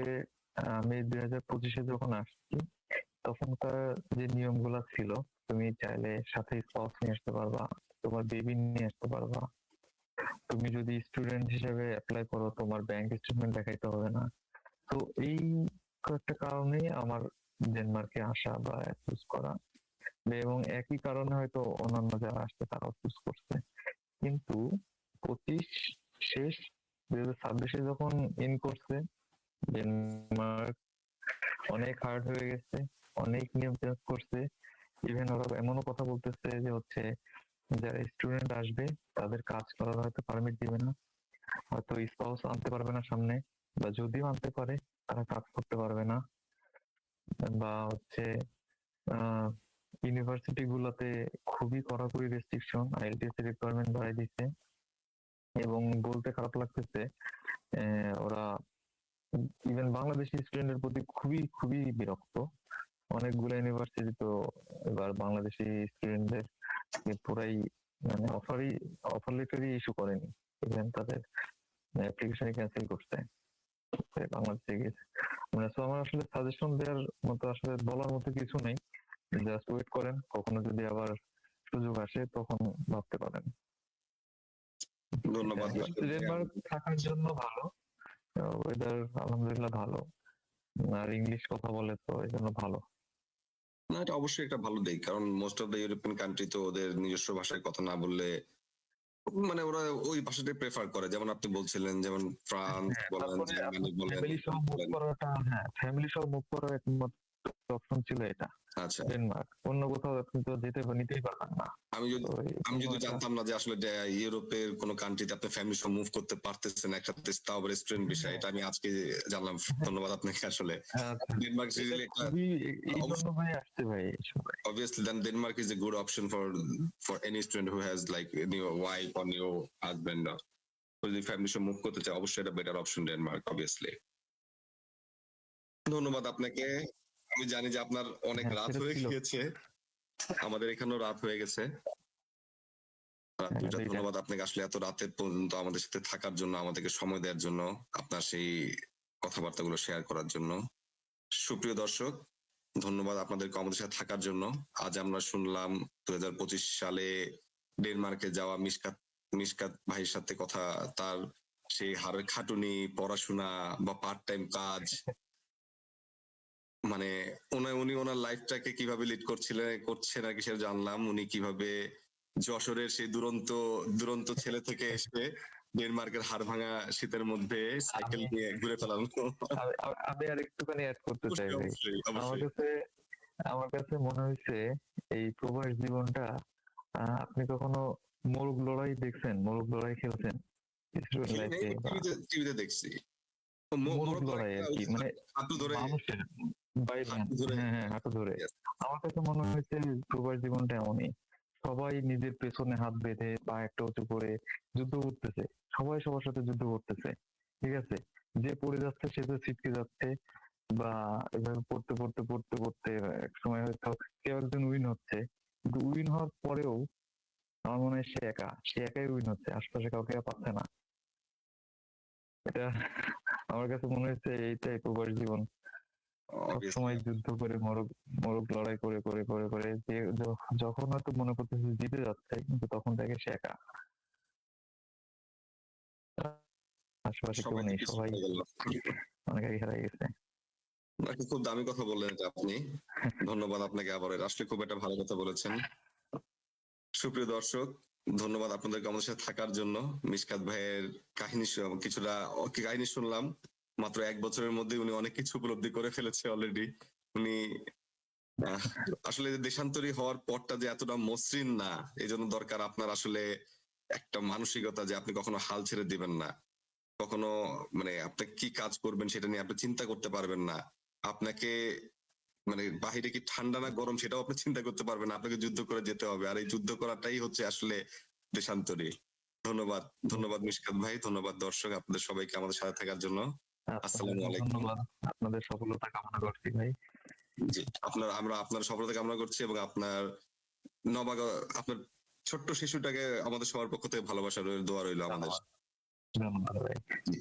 আমি 2025-এ যখন আসছি তখনকার যে নিয়মগুলো ছিল, তুমি চাইলে সাথে স্পাউস নিয়ে আসতে পারবা, তোমার বেবি নিয়ে আসতে পারবা। তুমি যদি স্টুডেন্ট হিসেবে অ্যাপ্লাই করো তোমার ব্যাংক স্টেটমেন্ট দেখাইতে হবে না। তো এই কয়েকটা কারণে আমার ডেনমার্কে আসা বা চুজ করা। এবং একই কারণে হয়তো অন্যান্য যারা আসছে তারাও চুজ করছে। কিন্তু 25 শেষ 2026-এ যখন ইন করছে ডেনমার্ক অনেক হার্ড হয়ে গেছে, অনেক নিয়ম চেঞ্জ করছে। ইভেন ওরা এমনও কথা বলতেছে যে হচ্ছে যারা স্টুডেন্ট আসবে তাদের কাজ করার হয়তো পারমিট দিবে না, হয়তো স্পাউস আনতে পারবে না সামনে, বা যদিও আনতে পারে তারা কাজ করতে পারবে না। বা হচ্ছে ইউনিভার্সিটি গুলোতে খুবই কড়াকড়ি রেস্ট্রিকশন, আইএলটিএস এর রিকোয়ারমেন্ট বাড়াই দিচ্ছে। এবং বলতে খারাপ লাগতেছে ওরা ইভেন বাংলাদেশি স্টুডেন্টের প্রতি খুবই খুবই বিরক্ত। অনেকগুলো ইউনিভার্সিটি তো এবার বাংলাদেশি স্টুডেন্টদের পুরাই মানে অফার লেটারই ইস্যু করেনি, ইভেন তাদের অ্যাপ্লিকেশন ক্যান্সেল করছে বাংলাদেশে গেছে। মানে তো আমার আসলে সাজেশন দেওয়ার মতো আসলে বলার মতো কিছু নেই। জাস্ট ওয়েট করেন, কখনো যদি আবার সুযোগ আসে তখন ভাবতে পারেন। ধন্যবাদ। ডেনমার্ক থাকার জন্য ভালো, ওয়েদার আলহামদুলিল্লাহ ভালো, আর ইংলিশ কথা বলে তো এই জন্য ভালো। না, এটা অবশ্যই একটা ভালো দিক, কারণ most of the European country তো ওদের নিজস্ব ভাষায় কথা না বললে মানে ওরা ওই ভাষাটাই প্রেফার করে। যেমন আপনি বলছিলেন, যেমন ফ্রান্স বলেন, তারপরে জার্মানি বলেন। ফ্যামিলি সহ মুভ করাটা, ফ্যামিলি সহ মুভ করার একমাত্র অপশন ছিল এটা, আচ্ছা, ডেনমার্ক। অন্য কোথাও আপনি তো নিতেই পারবেন না। আমি যদি তো এই আমি জন্য যদি এটা জানতাম না যে আসলে ইউরোপের কোন কান্ট্রিতে আপনি ফ্যামিলি সহ মুভ করতে পারতেছেন একসাথে, তাও আবার রেস্টুরেন্ট বিষয়, এটা আমি আজকে জানলাম। ধন্যবাদ আপনাকে আসলে। আচ্ছা, ডেনমার্ক এটা রিয়েলি একটা খুবই এই জন্য ভাই আসছে ভাই সবাই। obviously then Denmark is a good option for any student who has like new wife or new husband, যদি ফ্যামিলি সহ মুভ করতে চায় অবশ্যই এটা বেটার অপশন ডেনমার্ক অবভিয়াসলি। ধন্যবাদ আপনাকে। আমি জানি যে আপনার অনেক রাত সেটা হয়ে ছিল। গিয়েছে, আমাদের এখানেও রাত হয়ে গেছে। রাত 2টা। দুইটা। ধন্যবাদ আপনাকে আসলে এত রাতের পর্যন্ত আমাদের সাথে থাকার জন্য, আমাদেরকে সময় দেওয়ার জন্য। আপনার সেই কথাবার্তাগুলো শেয়ার করার জন্য। সুপ্রিয় দর্শক, ধন্যবাদ আপনাদেরকে আমাদের সাথে থাকার জন্য। আজ আমরা শুনলাম 2025 সালে ডেনমার্কে যাওয়া মিশকাত মিশকাত ভাইয়ের সাথে কথা, তার সেই হাড়ের খাটুনি, পড়াশোনা বা পার্ট টাইম কাজ, মানে উনি ওনার লাইফটাকে কিভাবে লিড করছেন আর কি সেটা জানলাম। উনি কিভাবে যশোরের সেই দুরন্ত ছেলে থেকে এসে ডেনমার্কের হাড় ভাঙা শীতের মধ্যে সাইকেল আমি নিয়ে ঘুরে ফেলানো। আমি আর একটুখানি অ্যাড করতে চাই ভাই। অবশ্যই আমার অবশ্যই কাছে আমার কাছে মনে হয়েছে এই প্রবাস জীবনটা, আপনি কখনো মোরগ লড়াই দেখছেন? মোরগ লড়াই খেলছেন স্টুডেন্ট খেলি নাই, লাইফে? বা টিভিতে দেখছি। মোরগ মোরগ লড়াই আর কি, মানে হাঁটু ধরে মানুষের বাইরে, হাঁটু ধরে হ্যাঁ হ্যাঁ, হাঁটু ধরে। Yes. আমার কাছে মনে হয়েছে প্রবাস জীবনটা এমনই। সবাই নিজের পেছনে হাত বেঁধে পা একটা উঁচু করে যুদ্ধ করতেছে, সবাই সবার সাথে যুদ্ধ করতেছে, ঠিক আছে? যে পড়ে যাচ্ছে সে তো ছিটকে যাচ্ছে, বা এভাবে পড়তে পড়তে পড়তে পড়তে এক সময় হয়তো কেউ একজন উইন হচ্ছে, কিন্তু উইন হওয়ার পরেও আমার মনে হয় সে একাই উইন হচ্ছে, আশপাশে কাউকে আর পাচ্ছে না। এটা আমার কাছে মনে হচ্ছে এইটাই প্রবাস জীবন। সবসময় Obviously. যুদ্ধ করে মরক মরক লড়াই করে করে করে করে যে যখন হয়তো মনে করতেছে জিতে যাচ্ছে, কিন্তু তখন দেখে সে একা, আশেপাশে কেউ সবাইকে নেই, পিছনে সবাই পড়ে গেল। অনেক আগে হারিয়ে গেছে। নাকি খুব দামি কথা বললেন এটা আপনি। ধন্যবাদ আপনাকে আবার, আসলে খুব একটা ভালো কথা বলেছেন। সুপ্রিয় দর্শক, ধন্যবাদ আপনাদেরকে আমাদের সাথে থাকার জন্য। মিশকাত ভাইয়ের কিছুটা কাহিনী শুনলাম। মাত্র 1 বছরের মধ্যে উনি অনেক কিছু উপলব্ধি করে ফেলেছে অলরেডি। উনি আসলে দেশান্তরী হওয়ার পরটা যে এতটা মসৃণ না, এই জন্য দরকার আপনার আসলে একটা মানসিকতা যে আপনি কখনো হাল ছেড়ে দিবেন না, কখনো মানে আপনি কি কাজ করবেন সেটা নিয়ে আপনি চিন্তা করতে পারবেন না। আপনাকে মানে বাহিরে কি ঠান্ডা না গরম সেটাও আপনি চিন্তা করতে পারবেন না, আপনাকে যুদ্ধ করে যেতে হবে। আর এই যুদ্ধ করাটাই হচ্ছে আসলে দেশান্তরী। ধন্যবাদ, ধন্যবাদ মিশকাত ভাই, ধন্যবাদ দর্শক আপনাদের সবাইকে আমাদের সাথে থাকার জন্য। আসসালামু আপনাদেরকেও আলাইকুম। ধন্যবাদ, আপনাদের সফলতা কামনা করছি ভাই। জি, আমরা আপনার সফলতা কামনা করছি এবং আপনার ছোট্ট শিশুটাকে আমাদের সবার পক্ষ থেকে ভালোবাসা রইল, দোয়া রইল আমাদের। ধন্যবাদ ভাই। জি,